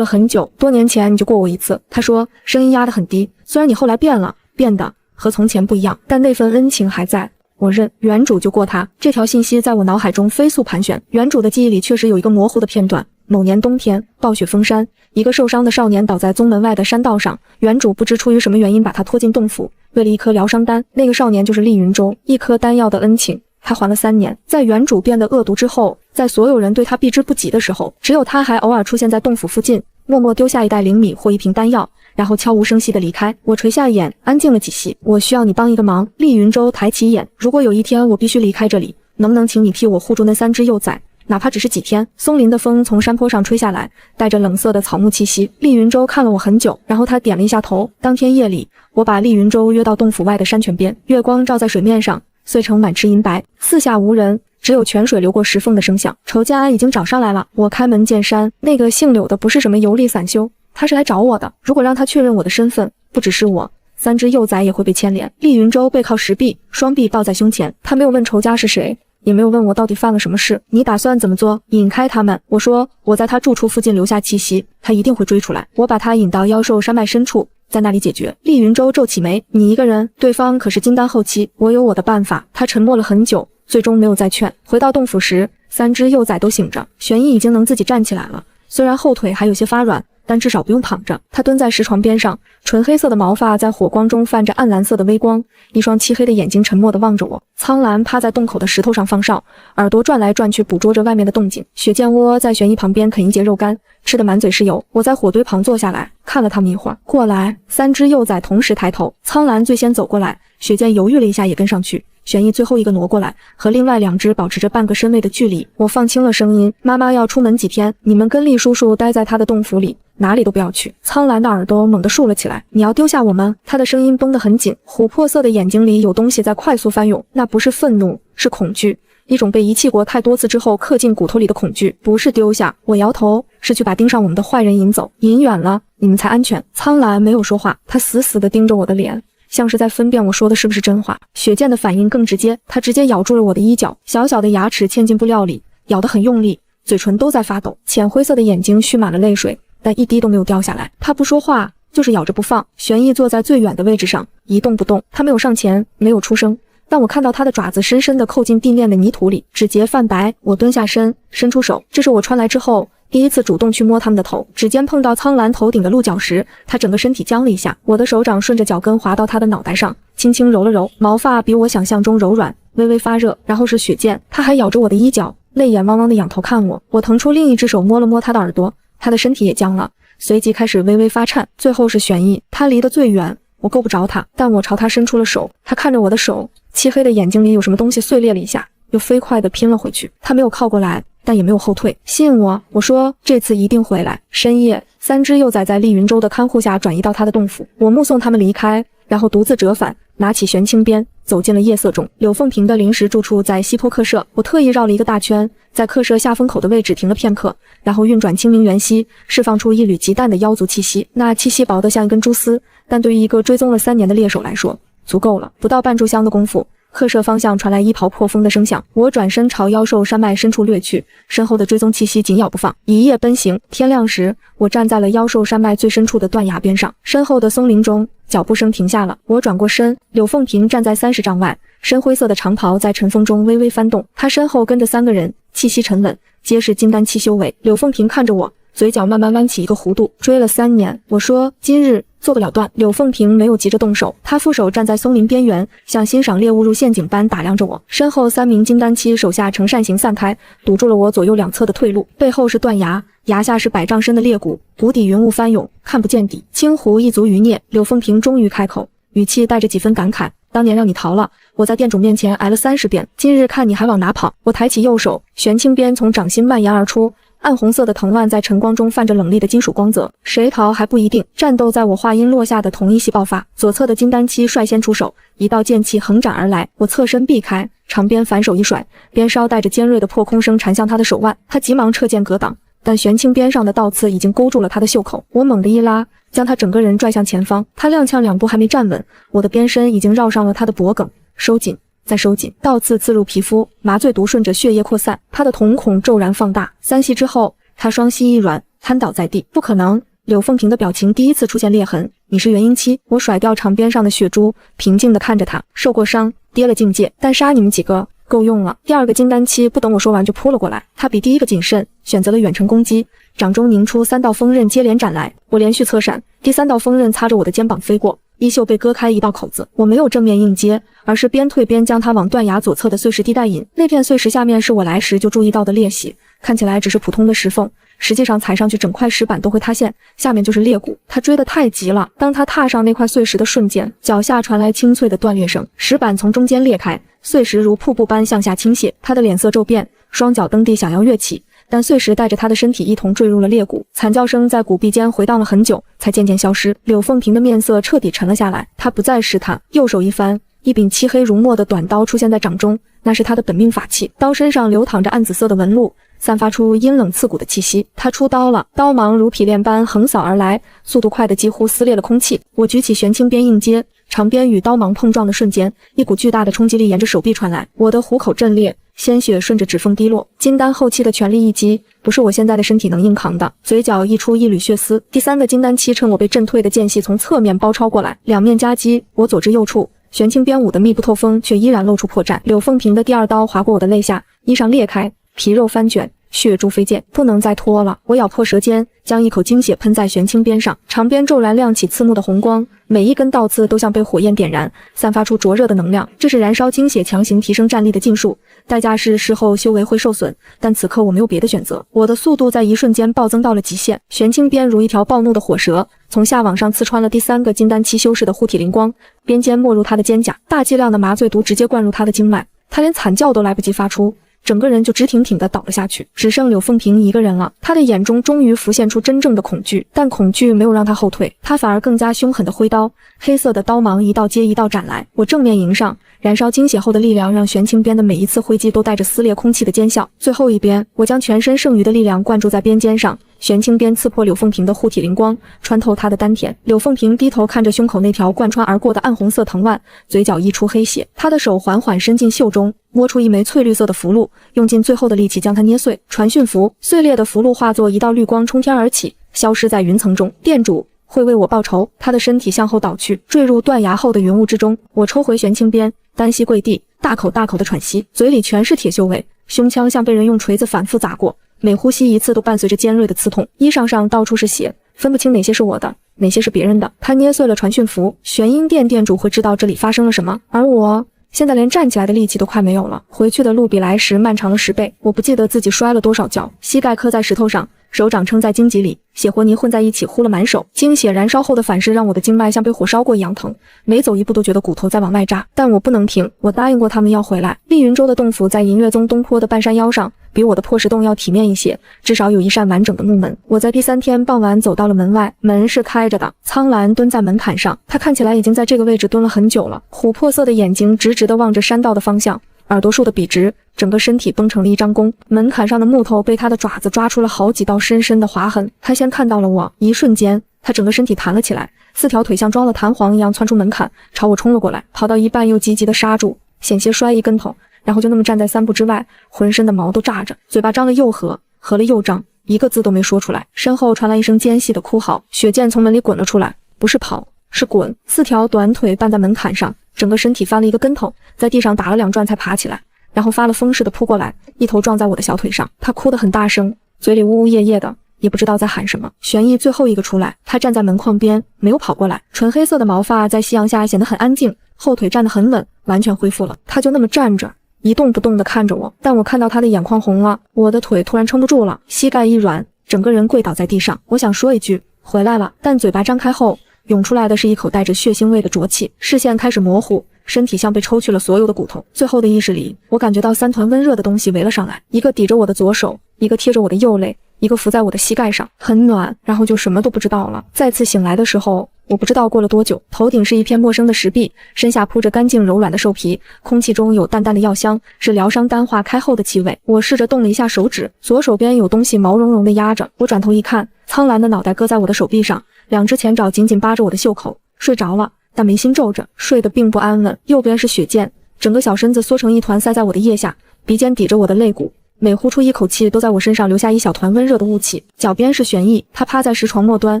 很久。多年前你就过我一次。他说，声音压得很低。虽然你后来变了，变得和从前不一样，但那份恩情还在。我认，原主救过他。这条信息在我脑海中飞速盘旋，原主的记忆里确实有一个模糊的片段。某年冬天，暴雪封山，一个受伤的少年倒在宗门外的山道上，原主不知出于什么原因把他拖进洞府，为了一颗疗伤丹，那个少年就是厉云舟。一颗丹药的恩情，他还了3年。在原主变得恶毒之后，在所有人对他避之不及的时候，只有他还偶尔出现在洞府附近，默默丢下一袋灵米或一瓶丹药，然后悄无声息地离开。我垂下眼，安静了几息。我需要你帮一个忙。厉云舟抬起眼，如果有一天我必须离开这里，能不能请你替我护住那3只幼崽，哪怕只是几天？松林的风从山坡上吹下来，带着冷色的草木气息。厉云舟看了我很久，然后他点了一下头。当天夜里，我把厉云舟约到洞府外的山泉边，月光照在水面上，碎成满池银白，四下无人，只有泉水流过石缝的声响。仇家已经找上来了，我开门见山，那个姓柳的不是什么游历散修，他是来找我的。如果让他确认我的身份，不只是我，3只幼崽也会被牵连。厉云舟背靠石壁，双臂抱在胸前，他没有问仇家是谁，也没有问我到底犯了什么事。你打算怎么做？引开他们。我说我在他住处附近留下气息，他一定会追出来。我把他引到妖兽山脉深处，在那里解决。厉云舟皱起眉，你一个人？对方可是金丹后期，我有我的办法。他沉默了很久，最终没有再劝。回到洞府时，3只幼崽都醒着，玄逸已经能自己站起来了，虽然后腿还有些发软，但至少不用躺着。他蹲在石床边上，纯黑色的毛发在火光中泛着暗蓝色的微光，一双漆黑的眼睛沉默地望着我。苍兰趴在洞口的石头上放哨，耳朵转来转去捕捉着外面的动静。雪见窝在玄逸旁边啃一截肉干，吃得满嘴是油。我在火堆旁坐下来，看了他们一会儿。过来，3只幼崽同时抬头，苍兰最先走过来，雪见犹豫了一下也跟上去。玄逸最后一个挪过来，和另外2只保持着半个身位的距离。我放轻了声音，妈妈要出门几天，你们跟厉叔叔待在他的洞府里，哪里都不要去。苍兰的耳朵猛地竖了起来，你要丢下我们？他的声音绷得很紧，琥珀色的眼睛里有东西在快速翻涌，那不是愤怒，是恐惧，一种被遗弃过太多次之后刻进骨头里的恐惧。不是丢下，我摇头，是去把盯上我们的坏人引走，引远了你们才安全。苍兰没有说话，他死死地盯着我的脸，像是在分辨我说的是不是真话。雪见的反应更直接，他直接咬住了我的衣角，小小的牙齿嵌进布料里，咬得很用力，嘴唇都在发抖，浅灰色的眼睛蓄满了泪水，但一滴都没有掉下来。他不说话，就是咬着不放。玄逸坐在最远的位置上，一动不动，他没有上前，没有出声，但我看到他的爪子深深地扣进地面的泥土里，指节泛白。我蹲下身，伸出手，这是我穿来之后第一次主动去摸他们的头。指尖碰到苍兰头顶的鹿角时，他整个身体僵了一下，我的手掌顺着脚跟滑到他的脑袋上，轻轻揉了揉，毛发比我想象中柔软，微微发热。然后是雪见，他还咬着我的衣角，泪眼汪汪地仰头看我。我腾出另一只手摸了摸他的耳朵，他的身体也僵了，随即开始微微发颤。最后是玄逸，他离得最远，我够不着他，但我朝他伸出了手。他看着我的手，漆黑的眼睛里有什么东西碎裂了一下，又飞快地拼了回去。他没有靠过来，但也没有后退。信我，我说这次一定回来。深夜，3只幼崽在厉云舟的看护下转移到他的洞府，我目送他们离开，然后独自折返，拿起玄清鞭，走进了夜色中。柳凤萍的临时住处在西坡客舍，我特意绕了一个大圈，在客舍下风口的位置停了片刻，然后运转清明元息，释放出一缕极淡的妖族气息。那气息薄得像一根蛛丝，但对于一个追踪了3年的猎手来说，足够了。不到半炷香的功夫，客舍方向传来衣袍破风的声响，我转身朝妖兽山脉深处掠去，身后的追踪气息紧咬不放，一夜奔行。天亮时，我站在了妖兽山脉最深处的断崖边上，身后的松林中脚步声停下了。我转过身，柳凤萍站在30丈外，深灰色的长袍在晨风中微微翻动，她身后跟着3个人，气息沉稳，皆是金丹期修为。柳凤萍看着我，嘴角慢慢弯起一个弧度。追了3年，我说今日做不了断。柳凤萍没有急着动手，她负手站在松林边缘，像欣赏猎物入陷阱般打量着我。身后3名金丹期手下呈扇形散开，堵住了我左右两侧的退路。背后是断崖，崖下是100丈深的裂谷，谷底云雾翻涌，看不见底。青湖一族余孽。柳凤萍终于开口，语气带着几分感慨。当年让你逃了，我在店主面前挨了30遍，今日看你还往哪跑。我抬起右手，玄清鞭从掌心蔓延而出，暗红色的藤蔓在晨光中泛着冷冽的金属光泽。谁逃还不一定，战斗在我话音落下的同一夕爆发。左侧的金丹期率先出手，一道剑气横斩而来，我侧身避开，长鞭反手一甩，鞭梢带着尖锐的破空声缠向他的手腕，他急忙撤剑格挡，但玄清鞭上的倒刺已经勾住了他的袖口。我猛地一拉，将他整个人拽向前方，他踉跄2步还没站稳，我的鞭身已经绕上了他的脖颈，收紧再收紧，倒刺刺入皮肤，麻醉毒顺着血液扩散，他的瞳孔骤然放大。3息之后，他双膝一软，瘫倒在地。不可能！柳凤萍的表情第一次出现裂痕。你是元婴期。我甩掉长鞭上的血珠，平静地看着他。受过伤，跌了境界，但杀你们几个够用了。第2个金丹期不等我说完就扑了过来，他比第1个谨慎，选择了远程攻击，掌中凝出3道锋刃接连斩来，我连续侧闪，第3道锋刃擦着我的肩膀飞过，衣袖被割开一道口子。我没有正面应接，而是边退边将他往断崖左侧的碎石地带引。那片碎石下面是我来时就注意到的裂隙，看起来只是普通的石缝，实际上踩上去整块石板都会塌陷，下面就是裂谷。他追得太急了，当他踏上那块碎石的瞬间，脚下传来清脆的断裂声，石板从中间裂开，碎石如瀑布般向下倾泻。他的脸色骤变，双脚蹬地想要跃起，但碎石带着他的身体一同坠入了裂谷，惨叫声在谷壁间回荡了很久，才渐渐消失。柳凤萍的面色彻底沉了下来，他不再试探，右手一翻，一柄漆黑如墨的短刀出现在掌中，那是他的本命法器。刀身上流淌着暗紫色的纹路，散发出阴冷刺骨的气息。他出刀了，刀芒如劈炼般横扫而来，速度快得几乎撕裂了空气。我举起玄青鞭应接，长鞭与刀芒碰撞的瞬间，一股巨大的冲击力沿着手臂传来，我的虎口震裂，鲜血顺着指缝滴落。金丹后期的全力一击，不是我现在的身体能硬扛的。嘴角溢出一缕血丝。第三个金丹期趁我被震退的间隙从侧面包抄过来，两面夹击，我左至右处。玄青鞭舞得密不透风，却依然露出破绽。柳凤萍的第二刀划过我的肋下，衣裳裂开，皮肉翻卷，血珠飞溅，不能再拖了。我咬破舌尖，将一口精血喷在玄青鞭上，长鞭骤然亮起刺目的红光，每一根倒刺都像被火焰点燃，散发出灼热的能量。这是燃烧精血强行提升战力的禁术，代价是事后修为会受损，但此刻我没有别的选择。我的速度在一瞬间暴增到了极限，玄青鞭如一条暴怒的火蛇，从下往上刺穿了第三个金丹期修士的护体灵光，鞭尖没入他的肩胛，大剂量的麻醉毒直接灌入他的经脉，他连惨叫都来不及发出，整个人就直挺挺地倒了下去，只剩柳凤萍一个人了。他的眼中终于浮现出真正的恐惧，但恐惧没有让他后退，他反而更加凶狠地挥刀，黑色的刀芒一道接一道斩来。我正面迎上，燃烧精血后的力量让玄青鞭的每一次挥击都带着撕裂空气的尖啸。最后一鞭，我将全身剩余的力量灌注在鞭尖上，玄青鞭刺破柳凤萍的护体灵光，穿透她的丹田。柳凤萍低头看着胸口那条贯穿而过的暗红色藤蔓，嘴角溢出黑血。她的手缓缓伸进袖中，摸出一枚翠绿色的符箓，用尽最后的力气将它捏碎。传讯符，碎裂的符箓化作一道绿光冲天而起，消失在云层中。店主会为我报仇。他的身体向后倒去，坠入断崖后的云雾之中。我抽回玄青鞭，单膝跪地，大口大口的喘息，嘴里全是铁锈味，胸腔像被人用锤子反复砸过，每呼吸一次都伴随着尖锐的刺痛。衣裳上到处是血，分不清哪些是我的，哪些是别人的。他捏碎了传讯符，玄阴殿店主会知道这里发生了什么，而我现在连站起来的力气都快没有了。回去的路比来时漫长了10倍，我不记得自己摔了多少跤，膝盖磕在石头上，手掌撑在荆棘里，血和泥混在一起糊了满手。精血燃烧后的反噬让我的经脉像被火烧过一样疼，每走一步都觉得骨头在往外扎。但我不能停，我答应过他们要回来。丽云州的洞府在银月宗东坡的半山腰上，比我的破石洞要体面一些，至少有一扇完整的木门。我在第3天傍晚走到了门外，门是开着的。苍兰蹲在门槛上，他看起来已经在这个位置蹲了很久了，琥珀色的眼睛直直地望着山道的方向，耳朵竖得笔直，整个身体绷成了一张弓。门槛上的木头被他的爪子抓出了好几道深深的划痕。他先看到了我，一瞬间他整个身体弹了起来，4条腿像装了弹簧一样窜出门槛，朝我冲了过来，跑到一半又急急地刹住，险些摔一跟头，然后就那么站在3步之外，浑身的毛都炸着，嘴巴张了又合，合了又张，一个字都没说出来。身后传来一声尖细的哭嚎，雪见从门里滚了出来，不是跑，是滚。4条短腿绊在门槛上，整个身体翻了一个跟头，在地上打了2转才爬起来，然后发了疯似的扑过来，一头撞在我的小腿上。他哭得很大声，嘴里呜呜咽咽的，也不知道在喊什么。玄逸最后一个出来，他站在门框边，没有跑过来，纯黑色的毛发在夕阳下显得很安静，后腿站得很稳，完全恢复了。他就那么站着，一动不动地看着我，但我看到他的眼眶红了，我的腿突然撑不住了，膝盖一软，整个人跪倒在地上。我想说一句回来了，但嘴巴张开后，涌出来的是一口带着血腥味的浊气，视线开始模糊，身体像被抽去了所有的骨头。最后的意识里，我感觉到3团温热的东西围了上来，一个抵着我的左手，一个贴着我的右肋，一个伏在我的膝盖上，很暖，然后就什么都不知道了。再次醒来的时候，我不知道过了多久，头顶是一片陌生的石壁，身下铺着干净柔软的兽皮，空气中有淡淡的药香，是疗伤丹化开后的气味。我试着动了一下手指，左手边有东西毛茸茸的压着，我转头一看，苍兰的脑袋搁在我的手臂上，2只前爪紧紧扒着我的袖口，睡着了，但眉心皱着，睡得并不安稳。右边是雪见，整个小身子缩成一团塞在我的腋下，鼻尖抵着我的肋骨，每呼出一口气都在我身上留下一小团温热的雾气。脚边是玄逸，他趴在石床末端，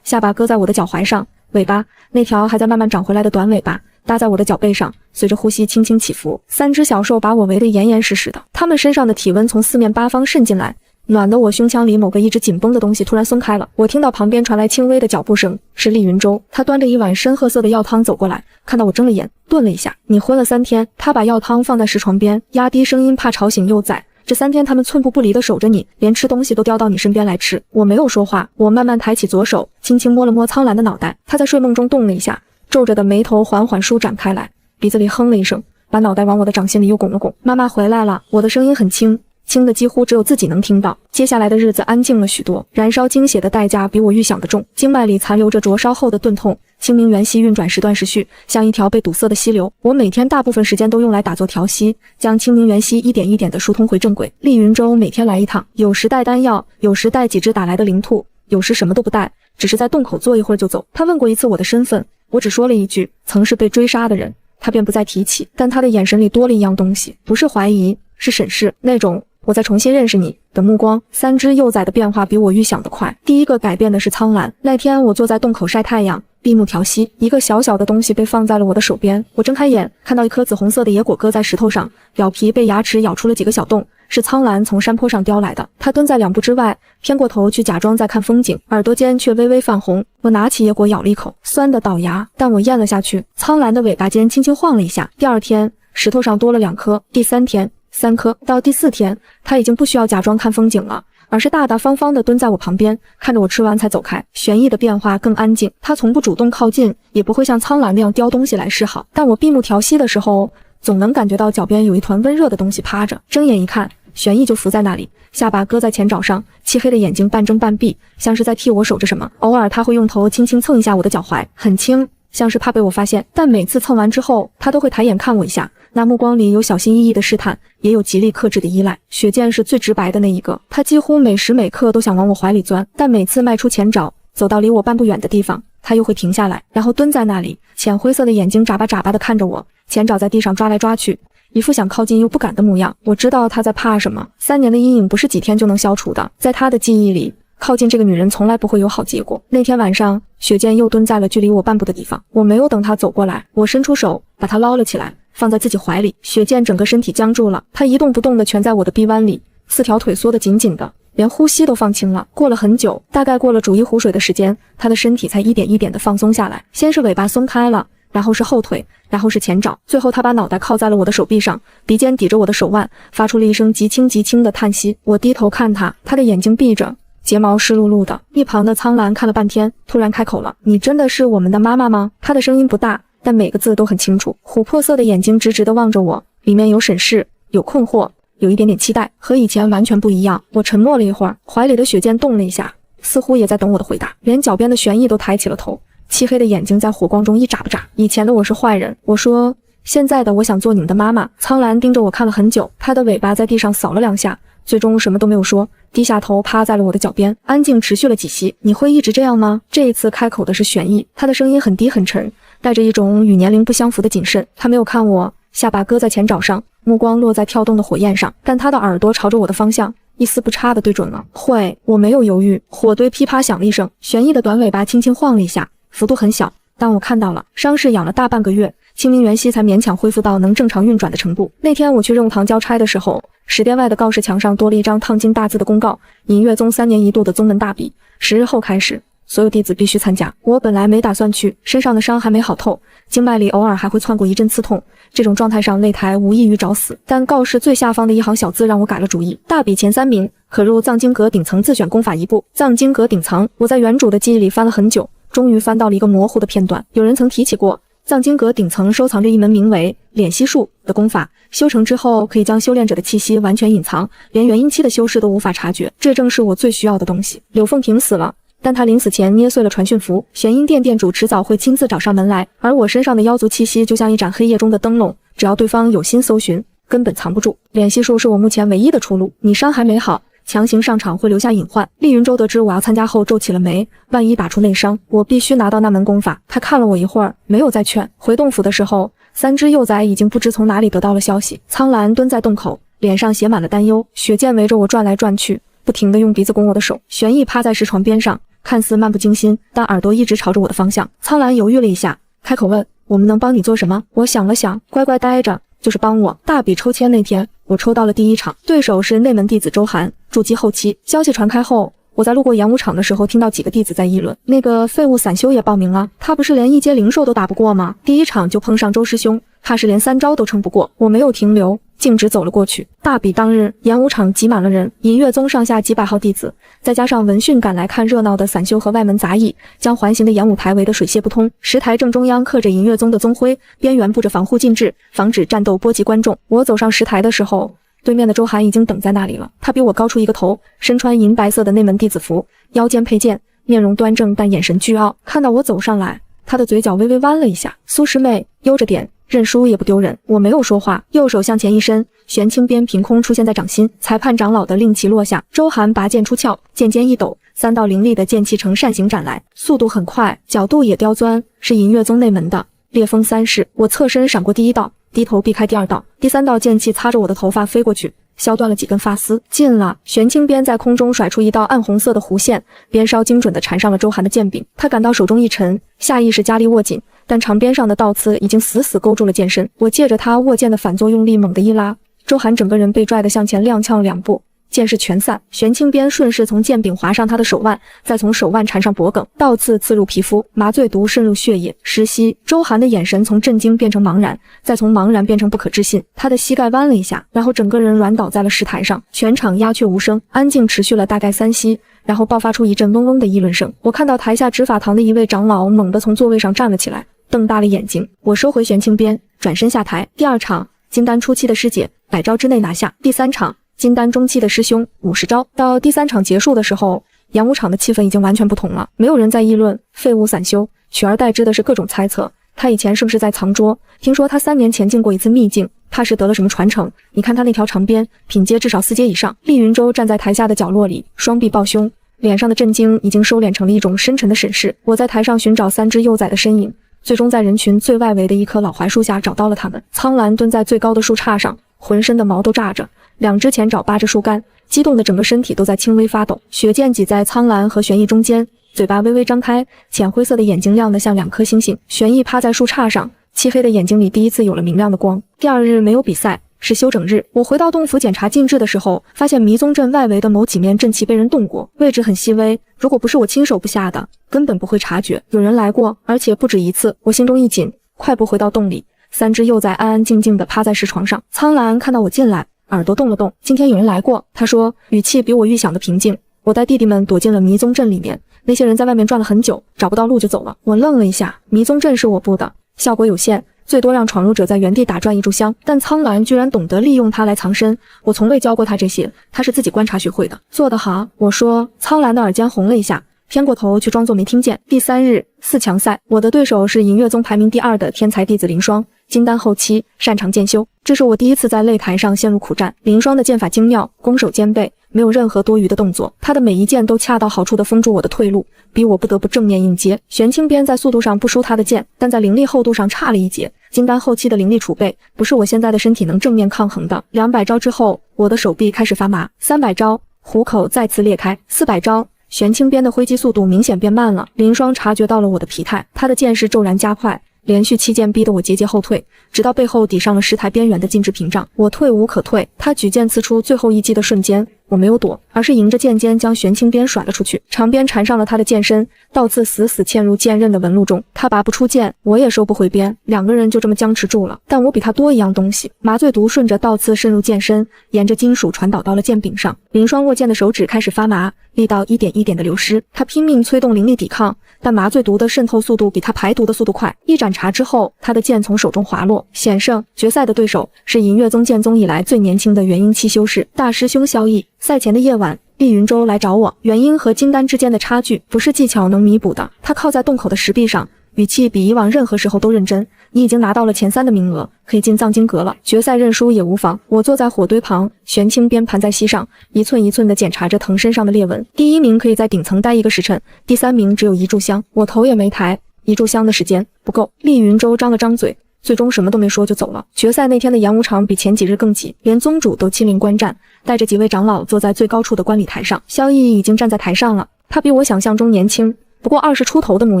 下巴搁在我的脚踝上，尾巴那条还在慢慢长回来的短尾巴搭在我的脚背上，随着呼吸轻轻起伏。3只小兽把我围得严严实实的，它们身上的体温从4面8方渗进来，暖得我胸腔里某个一直紧绷的东西突然松开了。我听到旁边传来轻微的脚步声，是厉云舟，他端着一碗深褐色的药汤走过来，看到我睁了眼，顿了一下。你昏了3天。他把药汤放在石床边，压低声音怕吵醒幼崽。这3天他们寸步不离地守着你，连吃东西都叼到你身边来吃。我没有说话，我慢慢抬起左手，轻轻摸了摸苍兰的脑袋。他在睡梦中动了一下，皱着的眉头缓缓舒展开来，鼻子里哼了一声，把脑袋往我的掌心里又拱了拱。妈妈回来了。我的声音很轻，轻的几乎只有自己能听到。接下来的日子安静了许多，燃烧精血的代价比我预想的重，经脉里残留着灼烧后的钝痛。清明元息运转时断时续，像一条被堵塞的溪流。我每天大部分时间都用来打坐调息，将清明元息一点一点地疏通回正轨。丽云州每天来一趟，有时带丹药，有时带几只打来的灵兔，有时什么都不带，只是在洞口坐一会儿就走。他问过一次我的身份，我只说了一句曾是被追杀的人，他便不再提起。但他的眼神里多了一样东西，不是怀疑，是审视，那种我再重新认识你的目光。三只幼崽的变化比我预想的快。第一个改变的是苍兰。那天我坐在洞口晒太阳，闭目调息，一个小小的东西被放在了我的手边。我睁开眼，看到一颗紫红色的野果搁在石头上，表皮被牙齿咬出了几个小洞，是苍兰从山坡上叼来的。它蹲在2步之外，偏过头去假装在看风景，耳朵间却微微泛红。我拿起野果咬了一口，酸得倒牙，但我咽了下去。苍兰的尾巴间轻轻晃了一下。第2天，石头上多了2颗，第3天3颗，到第4天，它已经不需要假装看风景了，而是大大方方地蹲在我旁边，看着我吃完才走开。玄逸的变化更安静，他从不主动靠近，也不会像苍兰那样叼东西来示好。但我闭目调息的时候，总能感觉到脚边有一团温热的东西趴着。睁眼一看，玄逸就伏在那里，下巴搁在前爪上，漆黑的眼睛半睁半闭，像是在替我守着什么。偶尔他会用头轻轻蹭一下我的脚踝，很轻，像是怕被我发现。但每次蹭完之后，他都会抬眼看我一下，那目光里有小心翼翼的试探，也有极力克制的依赖。雪见是最直白的那一个，他几乎每时每刻都想往我怀里钻，但每次迈出前爪，走到离我半步远的地方，他又会停下来，然后蹲在那里，浅灰色的眼睛眨巴眨巴地看着我，前爪在地上抓来抓去，一副想靠近又不敢的模样。我知道他在怕什么。3年的阴影不是几天就能消除的，在他的记忆里，靠近这个女人从来不会有好结果。那天晚上，雪见又蹲在了距离我半步的地方，我没有等他走过来，我伸出手把他捞了起来，放在自己怀里。雪见整个身体僵住了，他一动不动地蜷在我的臂弯里，4条腿缩得紧紧的，连呼吸都放轻了。过了很久，大概过了煮一壶水的时间，他的身体才一点一点地放松下来。先是尾巴松开了，然后是后腿，然后是前爪，最后他把脑袋靠在了我的手臂上，鼻尖抵着我的手腕，发出了一声极轻极轻的叹息。我低头看他，他的眼睛闭着，睫毛湿漉漉的。一旁的苍兰看了半天，突然开口了：“你真的是我们的妈妈吗？”他的声音不大，但每个字都很清楚。琥珀色的眼睛直直地望着我，里面有审视，有困惑，有一点点期待，和以前完全不一样。我沉默了一会儿，怀里的雪见动了一下，似乎也在等我的回答。连脚边的玄逸都抬起了头，漆黑的眼睛在火光中一眨不眨。以前的我是坏人，我说现在的我想做你们的妈妈。苍兰盯着我看了很久，他的尾巴在地上扫了2下，最终什么都没有说，低下头趴在了我的脚边，安静持续了几息。你会一直这样吗？这一次开口的是玄逸，他的声音很低很沉，带着一种与年龄不相符的谨慎。他没有看我，下巴搁在前爪上，目光落在跳动的火焰上，但他的耳朵朝着我的方向，一丝不差地对准了。会，我没有犹豫。火堆噼啪响了一声，玄逸的短尾巴轻轻晃了一下，幅度很小，但我看到了。伤势养了大半个月，清明元息才勉强恢复到能正常运转的程度。那天我去任务堂交差的时候，石殿外的告示墙上多了一张烫金大字的公告：银月宗3年一度的宗门大比，10日后开始，所有弟子必须参加。我本来没打算去，身上的伤还没好透，经脉里偶尔还会窜过一阵刺痛，这种状态上擂台无异于找死。但告示最下方的一行小字让我改了主意：大比前3名可入藏经阁顶层自选功法1部。藏经阁顶层，我在原主的记忆里翻了很久，终于翻到了一个模糊的片段。有人曾提起过，藏经阁顶层收藏着一门名为敛息术的功法，修成之后可以将修炼者的气息完全隐藏，连元婴期的修士都无法察觉。这正是我最需要的东西。柳凤婷死了，但他临死前捏碎了传讯符，玄阴殿殿主迟早会亲自找上门来，而我身上的妖族气息就像一盏黑夜中的灯笼，只要对方有心搜寻，根本藏不住。敛息术是我目前唯一的出路，你伤还没好，强行上场会留下隐患。厉云州得知我要参加后皱起了眉，万一打出内伤，我必须拿到那门功法。他看了我一会儿，没有再劝。回洞府的时候，3只幼崽已经不知从哪里得到了消息。苍兰蹲在洞口，脸上写满了担忧，雪见围着我转来转去，不停地用鼻子拱我的手。玄逸趴在石床边上，看似漫不经心，但耳朵一直朝着我的方向。苍兰犹豫了一下，开口问：我们能帮你做什么？我想了想，乖乖待着，就是帮我。大比抽签那天，我抽到了第1场，对手是内门弟子周涵，筑基后期。消息传开后，我在路过演武场的时候，听到几个弟子在议论，那个废物散修也报名了，他不是连1阶灵兽都打不过吗？第1场就碰上周师兄，怕是连3招都撑不过。我没有停留，径直走了过去。大比当日，演武场挤满了人，银月宗上下几百号弟子，再加上闻讯赶来看热闹的散修和外门杂役，将环形的演武台围得水泄不通。石台正中央刻着银月宗的宗徽，边缘布着防护禁制，防止战斗波及观众。我走上石台的时候，对面的周涵已经等在那里了，他比我高出一个头，身穿银白色的内门弟子服，腰间佩剑，面容端正但眼神倨傲。看到我走上来，他的嘴角微微弯了一下。苏师妹，悠着点，认输也不丢人。我没有说话，右手向前一伸，玄清鞭凭空出现在掌心。裁判长老的令旗落下，周涵拔剑出鞘，剑尖一抖，3道凌厉的剑气呈扇形斩来，速度很快，角度也刁钻，是银月宗内门的烈风3式。我侧身闪过第1道，低头避开第2道，第3道剑气擦着我的头发飞过去，削断了几根发丝。近了，玄清鞭在空中甩出一道暗红色的弧线，鞭梢精准地缠上了周涵的剑柄。他感到手中一沉，下意识加力握紧，但长鞭上的倒刺已经死死勾住了剑身。我借着他握剑的反作用力猛地一拉，周涵整个人被拽得向前踉跄2步，剑势全散，玄清鞭顺势从剑柄划上他的手腕，再从手腕缠上脖颈，倒刺刺入皮肤，麻醉毒渗入血液，失息。周涵的眼神从震惊变成茫然，再从茫然变成不可置信。他的膝盖弯了一下，然后整个人软倒在了石台上。全场鸦雀无声，安静持续了大概3息，然后爆发出一阵嗡嗡的议论声。我看到台下执法堂的一位长老猛地从座位上站了起来，瞪大了眼睛。我收回玄清鞭，转身下台。第2场，金丹初期的师姐100招之内拿下。第3场，金丹中期的师兄50招。到第3场结束的时候，演武场的气氛已经完全不同了，没有人在议论废物散修，取而代之的是各种猜测。他以前是不是在藏拙？听说他3年前进过一次秘境，怕是得了什么传承。你看他那条长鞭，品阶至少4阶以上。厉云舟站在台下的角落里，双臂抱胸，脸上的震惊已经收敛成了一种深沉的审视。我在台上寻找3只幼崽的身影，最终在人群最外围的一棵老槐树下找到了他们。苍兰蹲在最高的树杈上，浑身的毛都炸着，2只前爪扒着树干，激动的整个身体都在轻微发抖。雪剑挤在苍兰和玄逸中间，嘴巴微微张开，浅灰色的眼睛亮得像2颗星星。玄逸趴在树杈上，漆黑的眼睛里第一次有了明亮的光。第2日没有比赛，是休整日。我回到洞府检查禁制的时候，发现迷踪阵外围的某几面阵旗被人动过，位置很细微，如果不是我亲手布下的，根本不会察觉有人来过，而且不止一次。我心中一紧，快步回到洞里。3只幼崽安安静静地趴在石床上。苍兰看到我进来，耳朵动了动。今天有人来过，他说，语气比我预想的平静。我带弟弟们躲进了迷踪阵里面，那些人在外面转了很久，找不到路就走了。我愣了一下，迷踪阵是我布的，效果有限，最多让闯入者在原地打转1炷香，但苍兰居然懂得利用它来藏身。我从未教过他这些，他是自己观察学会的。做得好，我说。苍兰的耳尖红了一下，偏过头去装作没听见。第3日4强赛，我的对手是银月宗排名第2的天才弟子林霜，金丹后期，擅长剑修。这是我第一次在擂台上陷入苦战。林霜的剑法精妙，攻守兼备，没有任何多余的动作，他的每一剑都恰到好处地封住我的退路，逼我不得不正面应接。玄清鞭在速度上不输他的剑，但在灵力厚度上差了一截。金丹后期的灵力储备不是我现在的身体能正面抗衡的。200招之后，我的手臂开始发麻。300招，虎口再次裂开。400招，玄清鞭的挥击速度明显变慢了。林霜察觉到了我的疲态，他的剑势骤然加快，连续7剑逼得我节节后退，直到背后抵上了石台边缘的禁制屏障，我退无可退。他举剑刺出最后一击的瞬间，我没有躲，而是迎着剑尖将玄清鞭甩了出去，长鞭缠上了他的剑身，倒刺死死嵌入剑刃的纹路中。他拔不出剑，我也收不回鞭，2个人就这么僵持住了。但我比他多一样东西，麻醉毒顺着倒刺渗入剑身，沿着金属传导到了剑柄上。林霜握剑的手指开始发麻，力道一点一点的流失。他拼命催动灵力抵抗，但麻醉毒的渗透速度比他排毒的速度快。一盏茶之后，他的剑从手中滑落，险胜。决赛的对手是银月宗剑宗以来最年轻的元婴期修士大师兄萧逸。赛前的夜晚，厉云舟来找我，元婴和金丹之间的差距不是技巧能弥补的。他靠在洞口的石壁上，语气比以往任何时候都认真。你已经拿到了前3的名额，可以进藏经阁了，决赛认输也无妨。我坐在火堆旁，玄清鞭盘在膝上，一寸一寸地检查着藤身上的裂纹。第1名可以在顶层待1个时辰，第3名只有1炷香。我头也没抬，1炷香的时间不够。厉云舟张了张嘴，最终什么都没说就走了。决赛那天的演武场比前几日更挤，连宗主都亲临观战，带着几位长老坐在最高处的观礼台上。萧逸已经站在台上了，他比我想象中年轻，不过20出头的模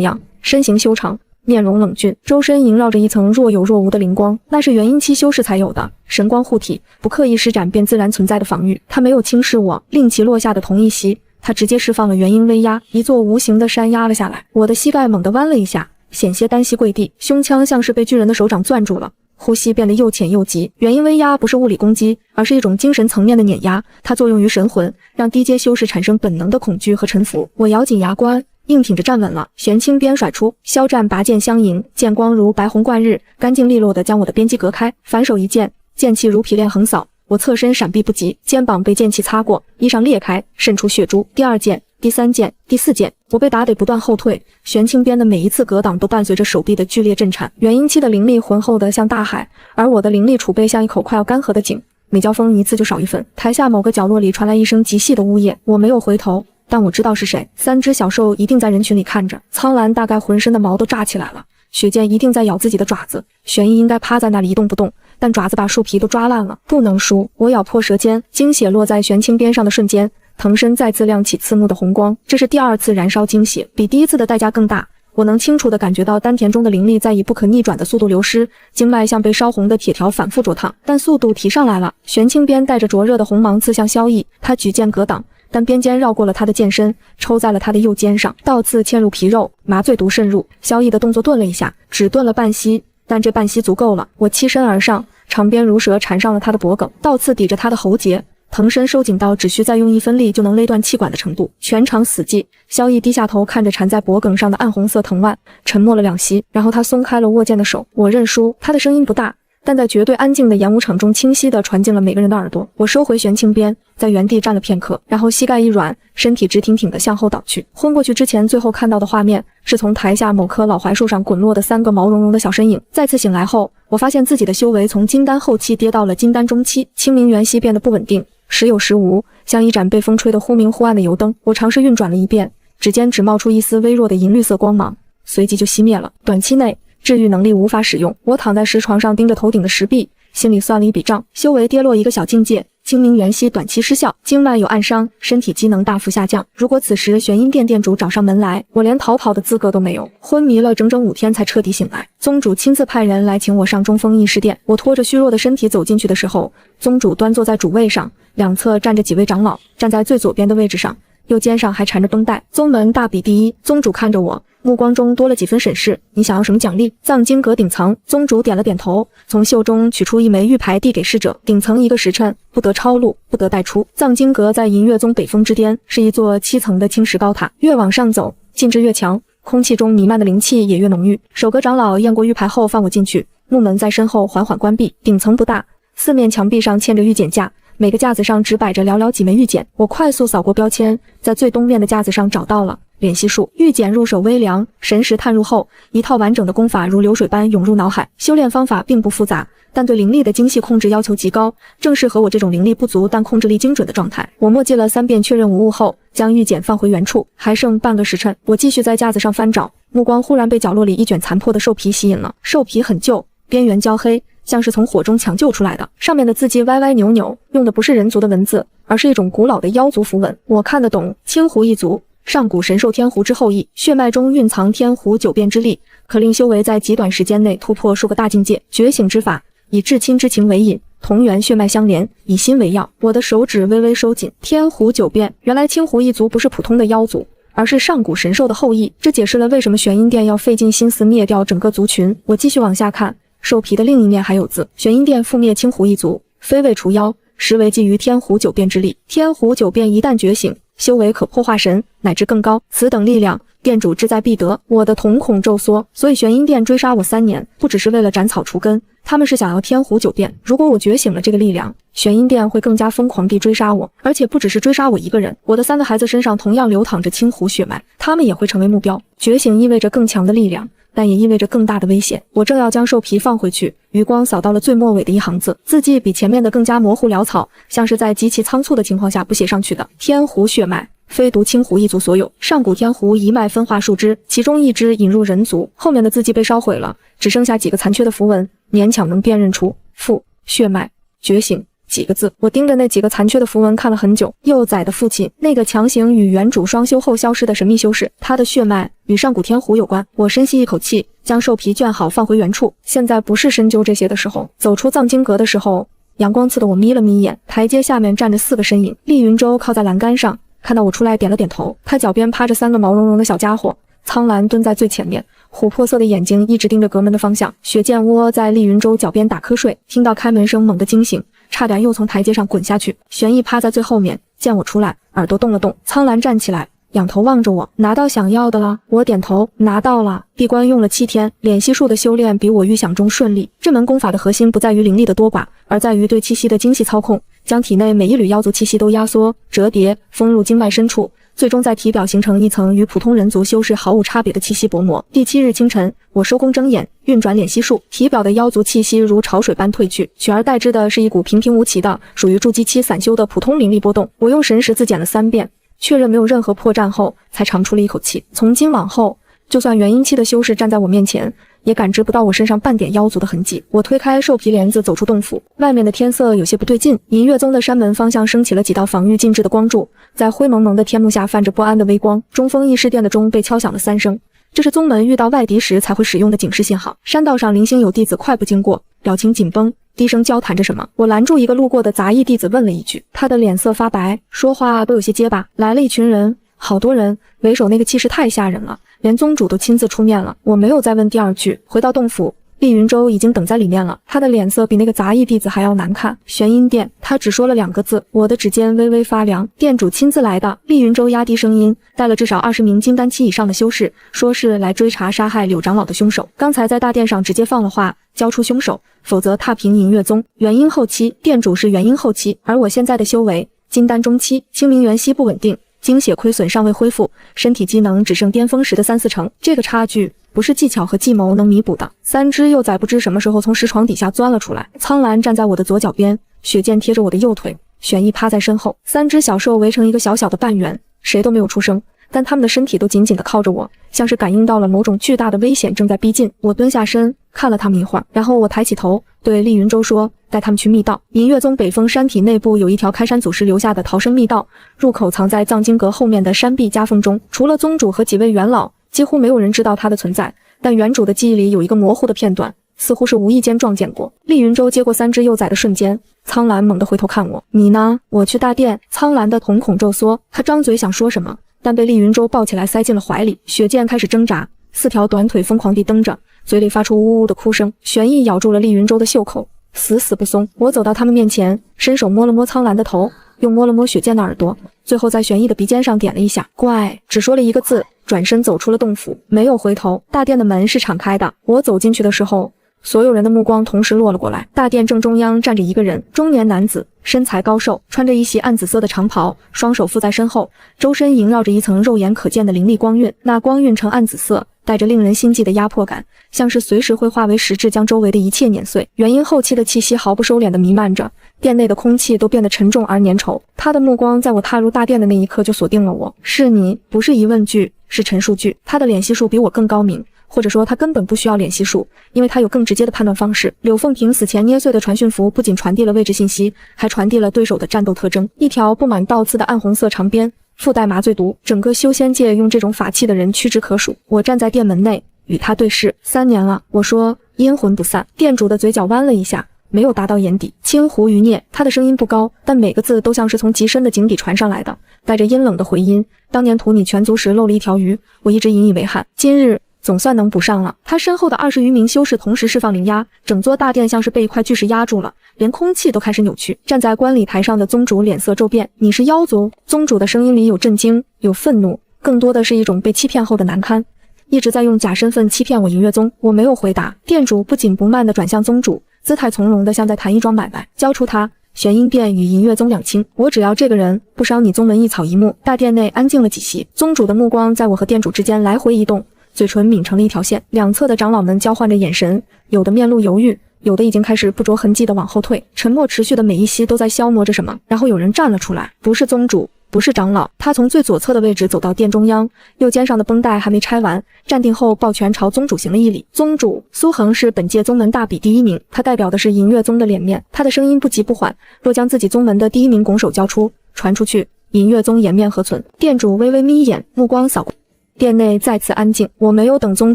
样，身形修长，面容冷峻，周身萦绕着一层若有若无的灵光，那是元婴期修士才有的神光护体，不刻意施展便自然存在的防御。他没有轻视我，令其落下的同一席，他直接释放了元婴威压，一座无形的山压了下来。我的膝盖猛地弯了一下，险些单膝跪地，胸腔像是被巨人的手掌攥住了，呼吸变得又浅又急。元婴威压不是物理攻击，而是一种精神层面的碾压，它作用于神魂，让低阶修士产生本能的恐惧和臣服。我咬紧牙关，硬挺着站稳了，玄清鞭甩出，肖战拔剑相迎，剑光如白虹贯日，干净利落地将我的边际隔开，反手一剑，剑气如匹练横扫。我侧身闪避不及，肩膀被剑气擦过，衣裳裂开，渗出血珠。第二剑、第三剑、第四剑，我被打得不断后退。玄清边的每一次格挡都伴随着手臂的剧烈震颤。元婴期的灵力浑厚的像大海，而我的灵力储备像一口快要干涸的井，每交锋一次就少一分。台下某个角落里传来一声极细的呜咽，我没有回头，但我知道是谁。3只小兽一定在人群里看着。苍兰大概浑身的毛都炸起来了，雪剑一定在咬自己的爪子。玄一应该趴在那里一动不动，但爪子把树皮都抓烂了。不能输！我咬破舌尖，精血落在玄清边上的瞬间，藤身再次亮起刺目的红光。这是第2次燃烧精血，比第1次的代价更大。我能清楚地感觉到丹田中的灵力在以不可逆转的速度流失，经脉像被烧红的铁条反复灼烫，但速度提上来了。玄清边带着灼热的红芒刺向萧逸，他举剑格挡，但边尖绕过了他的剑身，抽在了他的右肩上，倒刺嵌入皮肉，麻醉毒渗入。萧逸的动作顿了一下，只顿了半息，但这半息足够了。我欺身而上，长鞭如蛇缠上了他的脖颈，倒刺抵着他的喉结，藤身收紧到只需再用1分力就能勒断气管的程度。全场死寂。萧逸低下头看着缠在脖颈上的暗红色藤蔓，沉默了2息，然后他松开了握剑的手。我认输。他的声音不大，但在绝对安静的演武场中清晰地传进了每个人的耳朵。我收回玄清鞭，在原地站了片刻，然后膝盖一软，身体直挺挺地向后倒去。昏过去之前，最后看到的画面是从台下某棵老槐树上滚落的3个毛茸茸的小身影。再次醒来后，我发现自己的修为从金丹后期跌到了金丹中期，清明元息变得不稳定，时有时无，像一盏被风吹得忽明忽暗的油灯。我尝试运转了一遍，指尖只冒出一丝微弱的银绿色光芒，随即就熄灭了。短期内治愈能力无法使用。我躺在石床上盯着头顶的石壁，心里算了一笔账，修为跌落一个小境界，清明元息短期失效，经脉有暗伤，身体机能大幅下降。如果此时玄阴殿店主找上门来，我连逃跑的资格都没有。昏迷了整整5天才彻底醒来。宗主亲自派人来请我上中锋议事殿。我拖着虚弱的身体走进去的时候，宗主端坐在主位上，两侧站着几位长老，站在最左边的位置上，右肩上还缠着绷带。宗门大比第一。宗主看着我，目光中多了几分审视。你想要什么奖励？藏经阁顶层。宗主点了点头，从袖中取出一枚玉牌递给侍者。顶层1个时辰，不得超路，不得带出。藏经阁在银月宗北峰之巅，是一座7层的青石高塔。越往上走，禁制越强，空气中弥漫的灵气也越浓郁。首阁长老验过玉牌后放我进去，木门在身后缓缓关闭。顶层不大，四面墙壁上嵌着玉简架，每个架子上只摆着寥寥几枚玉简。我快速扫过标签，在最东面的架子上找到了敛息术。玉简入手微凉，神识探入后，一套完整的功法如流水般涌入脑海。修炼方法并不复杂，但对灵力的精细控制要求极高，正适合我这种灵力不足但控制力精准的状态。我默记了3遍确认无误后，将玉简放回原处。还剩半个时辰，我继续在架子上翻找，目光忽然被角落里一卷残破的兽皮吸引了。兽皮很旧，边缘焦黑，像是从火中抢救出来的，上面的字迹歪歪扭扭，用的不是人族的文字，而是一种古老的妖族符文。我看得懂，青狐一族，上古神兽天狐之后裔，血脉中蕴藏天狐9变之力，可令修为在极短时间内突破数个大境界。觉醒之法，以至亲之情为引，同源血脉相连，以心为药。我的手指微微收紧。天狐9变，原来青狐一族不是普通的妖族，而是上古神兽的后裔，这解释了为什么玄阴殿要费尽心思灭掉整个族群。我继续往下看，兽皮的另一面还有字：玄阴殿覆灭青狐一族，非为除妖，实为基于天狐9变之力。天狐9变一旦觉醒，修为可破化神乃至更高，此等力量殿主志在必得。我的瞳孔骤缩，所以玄阴殿追杀我3年，不只是为了斩草除根，他们是想要天狐9变。如果我觉醒了这个力量，玄阴殿会更加疯狂地追杀我，而且不只是追杀我一个人，我的3个孩子身上同样流淌着青狐血脉，他们也会成为目标。觉醒意味着更强的力量，但也意味着更大的危险。我正要将兽皮放回去，余光扫到了最末尾的一行字，字迹比前面的更加模糊潦草，像是在极其仓促的情况下不写上去的。天狐血脉非独青狐一族所有，上古天狐一脉分化数支，其中一支引入人族。后面的字迹被烧毁了，只剩下几个残缺的符文，勉强能辨认出父血脉觉醒几个字。我盯着那几个残缺的符文看了很久。幼崽的父亲，那个强行与原主双修后消失的神秘修士，他的血脉与上古天狐有关。我深吸一口气，将兽皮卷好放回原处。现在不是深究这些的时候。走出藏经阁的时候，阳光刺得我眯了眯眼。台阶下面站着4个身影，厉云舟靠在栏杆上，看到我出来点了点头。他脚边趴着3个毛茸茸的小家伙，苍兰蹲在最前面，琥珀色的眼睛一直盯着阁门的方向。雪见窝在厉云舟脚边打瞌睡，听到开门声猛地惊醒，差点又从台阶上滚下去。玄逸趴在最后面，见我出来，耳朵动了动。苍兰站起来，仰头望着我，拿到想要的了？我点头，拿到了。闭关用了7天，脸息术的修炼比我预想中顺利。这门功法的核心不在于灵力的多寡，而在于对气息的精细操控，将体内每一缕妖族气息都压缩、折叠，封入经脉深处，最终在体表形成一层与普通人族修士毫无差别的气息薄膜。第7日清晨，我收工睁眼，运转脸息术，体表的妖族气息如潮水般退去，取而代之的是一股平平无奇的、属于筑基期散修的普通灵力波动。我用神识自检了3遍，确认没有任何破绽后，才长出了一口气。从今往后，就算元婴期的修士站在我面前，也感知不到我身上半点妖族的痕迹。我推开兽皮帘子，走出洞府，外面的天色有些不对劲。银月宗的山门方向升起了几道防御禁制的光柱，在灰蒙蒙的天幕下泛着不安的微光。中锋议事殿的钟被敲响了3声，这是宗门遇到外敌时才会使用的警示信号。山道上零星有弟子快步经过，表情紧绷，低声交谈着什么。我拦住一个路过的杂役弟子问了一句，他的脸色发白，说话都有些结巴。来了一群人，好多人，为首那个气势太吓人了，连宗主都亲自出面了。我没有再问第二句，回到洞府，厉云舟已经等在里面了，他的脸色比那个杂役弟子还要难看。玄阴殿，他只说了2个字，我的指尖微微发凉。店主亲自来的。厉云舟压低声音，带了至少20名金丹期以上的修士，说是来追查杀害柳长老的凶手。刚才在大殿上直接放了话，交出凶手，否则踏平银月宗。元婴后期，店主是元婴后期，而我现在的修为金丹中期，清明元息不稳定，精血亏损尚未恢复，身体机能只剩巅峰时的3-4成，这个差距不是技巧和计谋能弥补的。3只幼崽不知什么时候从石床底下钻了出来，苍兰站在我的左脚边，雪剑贴着我的右腿，玄逸趴在身后。3只小兽围成一个小小的半圆，谁都没有出声，但他们的身体都紧紧地靠着我，像是感应到了某种巨大的危险正在逼近。我蹲下身看了他们一会儿，然后我抬起头对厉云舟说，带他们去密道。银月宗北峰山体内部有一条开山祖师留下的逃生密道，入口藏在藏经阁后面的山壁夹缝中，除了宗主和几位元老，几乎没有人知道它的存在。但原主的记忆里有一个模糊的片段，似乎是无意间撞见过。厉云舟接过3只幼崽的瞬间，苍兰猛地回头看我，你呢？我去大殿。苍兰的瞳孔骤缩，他张嘴想说什么，但被厉云舟抱起来塞进了怀里。雪剑开始挣扎，4条短腿疯狂地蹬着，嘴里发出呜呜的哭声。玄逸咬住了厉云舟的袖口，死死不松。我走到他们面前，伸手摸了摸苍兰的头，又摸了摸雪剑的耳朵，最后在玄逸的鼻尖上点了一下，乖，只说了1个字，转身走出了洞府，没有回头。大殿的门是敞开的，我走进去的时候，所有人的目光同时落了过来。大殿正中央站着一个人，中年男子，身材高瘦，穿着一袭暗紫色的长袍，双手负在身后，周身萦绕着一层肉眼可见的灵力光晕，那光晕呈暗紫色，带着令人心悸的压迫感，像是随时会化为实质，将周围的一切碾碎。元婴后期的气息毫不收敛地弥漫着，殿内的空气都变得沉重而粘稠。他的目光在我踏入大殿的那一刻就锁定了我，是你，不是疑问句，是陈述句。他的脸息术比我更高明，或者说他根本不需要脸息术，因为他有更直接的判断方式。柳凤萍死前捏碎的传讯符不仅传递了位置信息，还传递了对手的战斗特征，一条布满倒刺的暗红色长鞭，附带麻醉毒，整个修仙界用这种法器的人屈指可数。我站在殿门内与他对视，3年了，我说阴魂不散。店主的嘴角弯了一下，没有达到眼底。青湖余孽，他的声音不高，但每个字都像是从极深的井底传上来的，带着阴冷的回音。当年屠你全族时漏了一条鱼，我一直引以为憾，今日总算能补上了。他身后的20余名修士同时释放灵压，整座大殿像是被一块巨石压住了，连空气都开始扭曲。站在观礼台上的宗主脸色骤变，你是妖族？宗主的声音里有震惊，有愤怒，更多的是一种被欺骗后的难堪。一直在用假身份欺骗我银月宗。我没有回答。店主不紧不慢地转向宗主，姿态从容的像在谈一桩买卖。交出他，玄阴殿与银月宗两清，我只要这个人，不伤你宗门一草一木。大殿内安静了几息，宗主的目光在我和店主之间来回移动，嘴唇抿成了一条线。两侧的长老们交换着眼神，有的面露犹豫，有的已经开始不着痕迹的往后退。沉默持续的每一息都在消磨着什么。然后有人站了出来，不是宗主，不是长老，他从最左侧的位置走到殿中央，右肩上的绷带还没拆完，站定后抱拳朝宗主行了一礼。宗主苏恒是本届宗门大比第1名，他代表的是银月宗的脸面。他的声音不急不缓，若将自己宗门的第1名拱手交出，传出去，银月宗颜面何存？店主微微眯眼，目光扫过。殿内再次安静，我没有等宗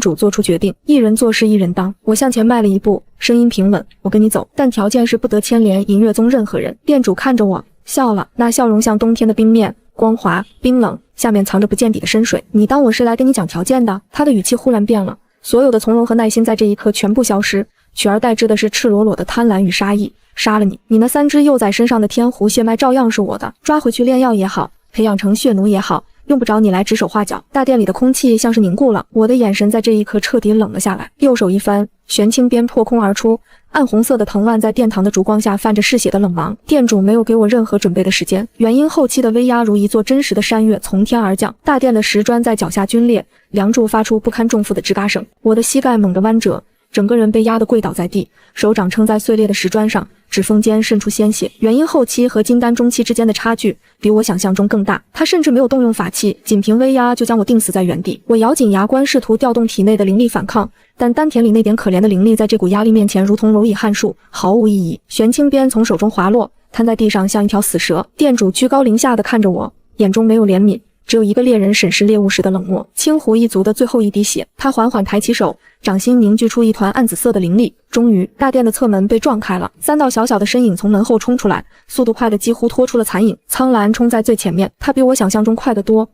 主做出决定，一人做事一人当。我向前迈了一步，声音平稳，我跟你走，但条件是不得牵连银月宗任何人。店主看着我笑了，那笑容像冬天的冰面，光滑冰冷，下面藏着不见底的深水。你当我是来跟你讲条件的？他的语气忽然变了，所有的从容和耐心在这一刻全部消失，取而代之的是赤裸裸的贪婪与杀意。杀了你，你那3只幼崽身上的天狐血脉照样是我的，抓回去炼药也好，培养成血奴也好，用不着你来指手画脚。大殿里的空气像是凝固了，我的眼神在这一刻彻底冷了下来。右手一翻，玄清鞭破空而出，暗红色的藤蔓在殿堂的烛光下泛着嗜血的冷芒。店主没有给我任何准备的时间，元婴后期的威压如一座真实的山岳从天而降，大殿的石砖在脚下皲裂，梁柱发出不堪重负的吱嘎声。我的膝盖猛地弯折，整个人被压得跪倒在地，手掌撑在碎裂的石砖上，指缝间渗出鲜血。元婴后期和金丹中期之间的差距比我想象中更大，他甚至没有动用法器，仅凭威压就将我定死在原地。我咬紧牙关，试图调动体内的灵力反抗，但丹田里那点可怜的灵力在这股压力面前如同蝼蚁撼树，毫无意义。玄清鞭从手中滑落，瘫在地上像一条死蛇。店主居高临下地看着我，眼中没有怜悯，只有一个猎人审视猎物时的冷漠。青狐一族的最后一滴血。他缓缓抬起手，掌心凝聚出一团暗紫色的灵力。终于，大殿的侧门被撞开了，3道小小的身影从门后冲出来，速度快得几乎拖出了残影。苍兰冲在最前面，他比我想象中快得多，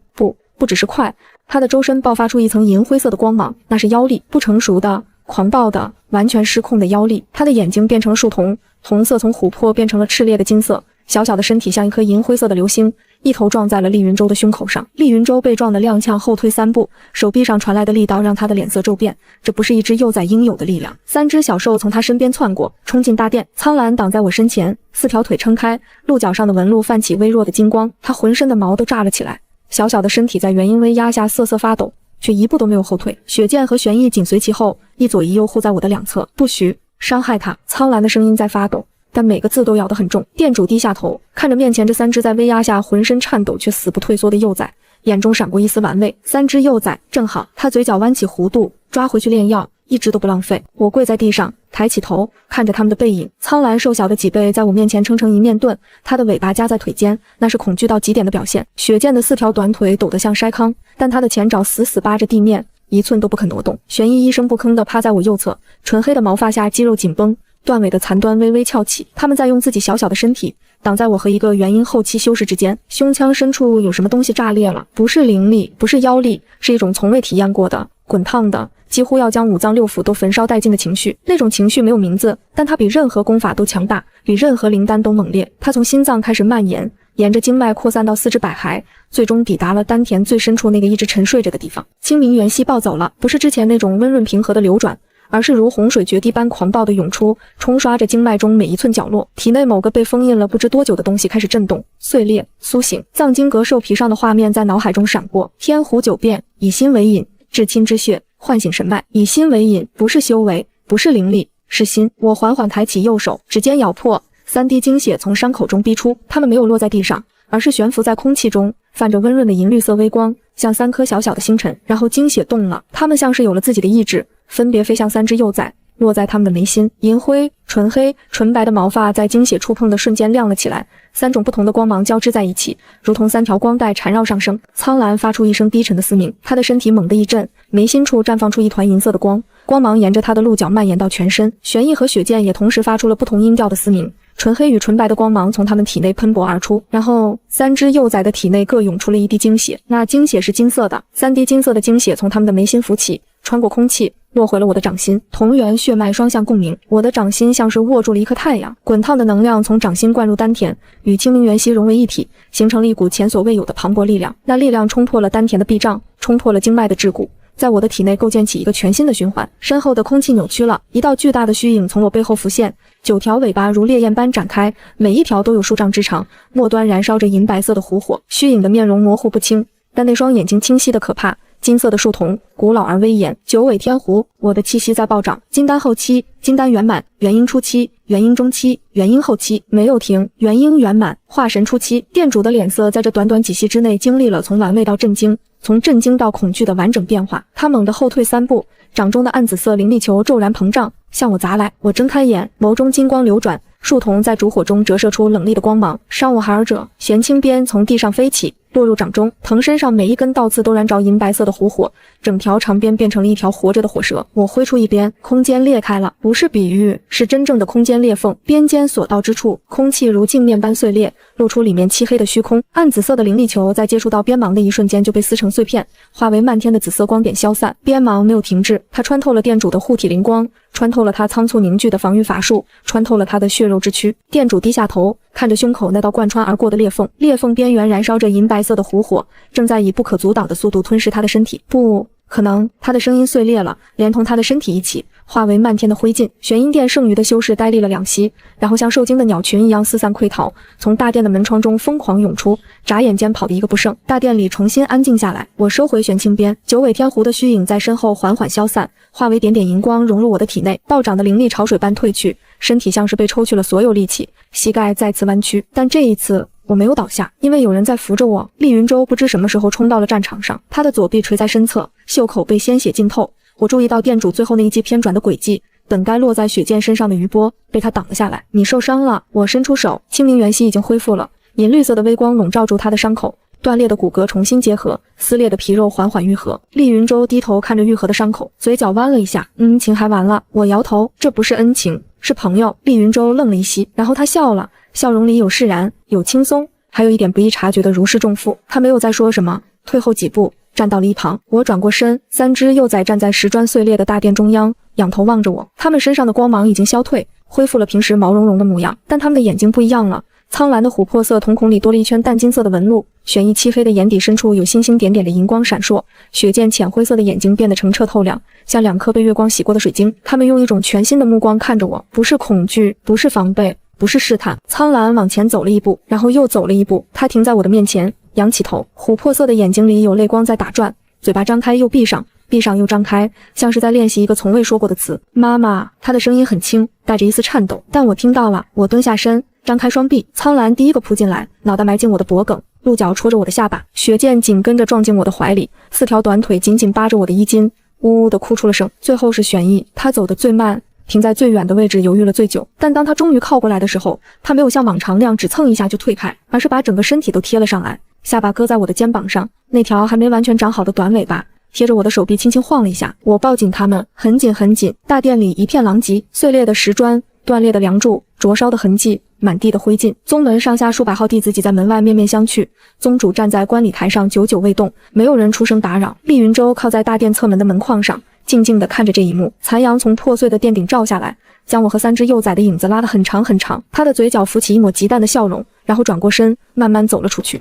不只是快，他的周身爆发出一层银灰色的光芒，那是妖力，不成熟的、狂暴的、完全失控的妖力。他的眼睛变成了树瞳，红色从琥珀变成了炽烈的金色。小小的身体像一颗银灰色的流星，一头撞在了厉云舟的胸口上。厉云舟被撞得踉跄后退3步，手臂上传来的力道让他的脸色骤变，这不是一只幼崽应有的力量。3只小兽从他身边窜过，冲进大殿。苍兰挡在我身前，4条腿撑开，鹿角上的纹路泛起微弱的金光，他浑身的毛都炸了起来。小小的身体在元婴威压下瑟瑟发抖，却一步都没有后退。雪剑和玄翼紧随其后，一左一右护在我的两侧，不许伤害他。苍兰的声音在发抖，但每个字都咬得很重。店主低下头，看着面前这3只在威压下浑身颤抖却死不退缩的幼崽，眼中闪过一丝玩味。3只幼崽正好。他嘴角弯起弧度，抓回去炼药，一直都不浪费。我跪在地上，抬起头看着他们的背影。苍兰瘦小的脊背在我面前撑成一面盾，他的尾巴夹在腿间，那是恐惧到极点的表现。雪剑的4条短腿抖得像筛糠，但他的前爪死死扒着地面，一寸都不肯挪动。玄翼一声不吭地趴在我右侧，纯黑的毛发下肌肉紧绷，断尾的残端微微翘起。他们在用自己小小的身体挡在我和一个元婴后期修士之间。胸腔深处有什么东西炸裂了，不是灵力，不是妖力，是一种从未体验过的滚烫的几乎要将5脏6腑都焚烧殆尽的情绪。那种情绪没有名字，但它比任何功法都强大，比任何灵丹都猛烈。它从心脏开始蔓延，沿着经脉扩散到4肢百骸，最终抵达了丹田最深处那个一直沉睡着的地方。清明元气暴走了，不是之前那种温润平和的流转，而是如洪水决堤般狂暴地涌出，冲刷着经脉中每一寸角落。体内某个被封印了不知多久的东西开始震动、碎裂、苏醒。藏经阁兽皮上的画面在脑海中闪过：天胡九变，以心为引，至亲之穴，唤醒神脉。以心为引，不是修为，不是灵力，是心。我缓缓抬起右手，指尖咬破，3滴精血从伤口中逼出，它们没有落在地上，而是悬浮在空气中，泛着温润的银绿色微光，像3颗小小的星辰。然后精血动了，它们像是有了自己的意志，分别飞向3只幼崽，落在他们的眉心。银灰、纯黑、纯白的毛发在精血触碰的瞬间亮了起来，3种不同的光芒交织在一起，如同3条光带缠绕上升。苍兰发出一声低沉的嘶鸣，他的身体猛地一震，眉心处绽放出一团银色的光，光芒沿着他的鹿角蔓延到全身。玄翼和雪剑也同时发出了不同音调的嘶鸣，纯黑与纯白的光芒从他们体内喷薄而出，然后3只幼崽的体内各涌出了一滴精血，那精血是金色的，3滴金色的精血从他们的眉心浮起，穿过空气落回了我的掌心。同源血脉双向共鸣，我的掌心像是握住了一颗太阳，滚烫的能量从掌心灌入丹田，与清明元息融为一体，形成了一股前所未有的磅礴力量。那力量冲破了丹田的壁障，冲破了经脉的桎梏，在我的体内构建起一个全新的循环。身后的空气扭曲了，一道巨大的虚影从我背后浮现，9条尾巴如烈焰般展开，每一条都有数丈之长，末端燃烧着银白色的湖火。虚影的面容模糊不清，但那双眼睛清晰的可怕，金色的树瞳，古老而威严。9尾天狐，我的气息在暴涨。金丹后期，金丹圆满，元婴初期，元婴中期，元婴后期，没有停，元婴圆满，化神初期。店主的脸色在这短短几息之内经历了从玩味到震惊，从震惊到恐惧的完整变化。他猛地后退3步，掌中的暗紫色灵力球骤然膨胀，向我砸来。我睁开眼，眸中金光流转，树瞳在烛火中折射出冷厉的光芒。伤我孩儿者，玄清鞭从地上飞起，落入掌中，藤身上每一根倒刺都燃着银白色的湖火，整条长鞭变成了一条活着的火蛇。我挥出一鞭，空间裂开了，不是比喻，是真正的空间裂缝。鞭尖所到之处，空气如镜面般碎裂，露出里面漆黑的虚空。暗紫色的灵力球在接触到鞭芒的一瞬间就被撕成碎片，化为漫天的紫色光点消散。鞭芒没有停滞，它穿透了店主的护体灵光，穿透了他仓促凝聚的防御法术，穿透了他的血肉之躯。店主低下头，看着胸口那道贯穿而过的裂缝，裂缝边缘燃烧着银白色的湖火，正在以不可阻挡的速度吞噬他的身体。不可能！他的声音碎裂了，连同他的身体一起化为漫天的灰烬。玄阴殿剩余的修士呆立了2息，然后像受惊的鸟群一样四散溃逃，从大殿的门窗中疯狂涌出，眨眼间跑得一个不剩。大殿里重新安静下来，我收回玄清鞭，九尾天狐的虚影在身后缓缓消散，化为点点银光融入我的体内，暴涨的灵力潮水般退去，身体像是被抽去了所有力气，膝盖再次弯曲，但这一次我没有倒下，因为有人在扶着我。厉云舟不知什么时候冲到了战场上，他的左臂垂在身侧，袖口被鲜血浸透。我注意到店主最后那一击偏转的轨迹，本该落在雪剑身上的余波被他挡了下来。你受伤了，我伸出手，清明元息已经恢复了，银绿色的微光笼罩住他的伤口，断裂的骨骼重新结合，撕裂的皮肉缓缓愈合。厉云舟低头看着愈合的伤口，嘴角弯了一下，恩情还完了。我摇头，这不是恩情，是朋友。厉云舟愣了一息，然后他笑了，笑容里有释然，有轻松，还有一点不易察觉的如释重负。他没有再说什么，退后几步，站到了一旁。我转过身，3只幼崽站在石砖碎裂的大殿中央，仰头望着我。他们身上的光芒已经消退，恢复了平时毛茸茸的模样，但他们的眼睛不一样了。苍蓝的琥珀色瞳孔里多了一圈淡金色的纹路，玄异漆黑的眼底深处有星星点点的银光闪烁。雪见浅灰色的眼睛变得澄澈透亮，像2颗被月光洗过的水晶。他们用一种全新的目光看着我，不是恐惧，不是防备，不是试探。苍蓝往前走了一步，然后又走了一步，他停在我的面前，仰起头，琥珀色的眼睛里有泪光在打转，嘴巴张开又闭上，闭上又张开，像是在练习一个从未说过的词。妈妈。他的声音很轻，带着一丝颤抖，但我听到了。我蹲下身，张开双臂，苍蓝第一个扑进来，脑袋埋进我的脖颈，鹿角戳着我的下巴，雪剑紧跟着撞进我的怀里，4条短腿紧紧扒着我的衣襟，呜呜地哭出了声。最后是玄逸，他走得最慢，停在最远的位置，犹豫了最久。但当他终于靠过来的时候，他没有像往常那样只蹭一下就退开，而是把整个身体都贴了上来，下巴搁在我的肩膀上，那条还没完全长好的短尾巴贴着我的手臂轻轻晃了一下。我抱紧他们，很紧很紧。大殿里一片狼藉，碎裂的石砖，断裂的梁柱，灼烧的痕迹，满地的灰烬。宗门上下数百号弟子挤在门外面面相觑，宗主站在观礼台上久久未动，没有人出声打扰。厉云舟靠在大殿侧门的门框上，静静地看着这一幕。残阳从破碎的殿顶照下来，将我和3只幼崽的影子拉得很长很长。他的嘴角浮起一抹极淡的笑容，然后转过身，慢慢走了出去。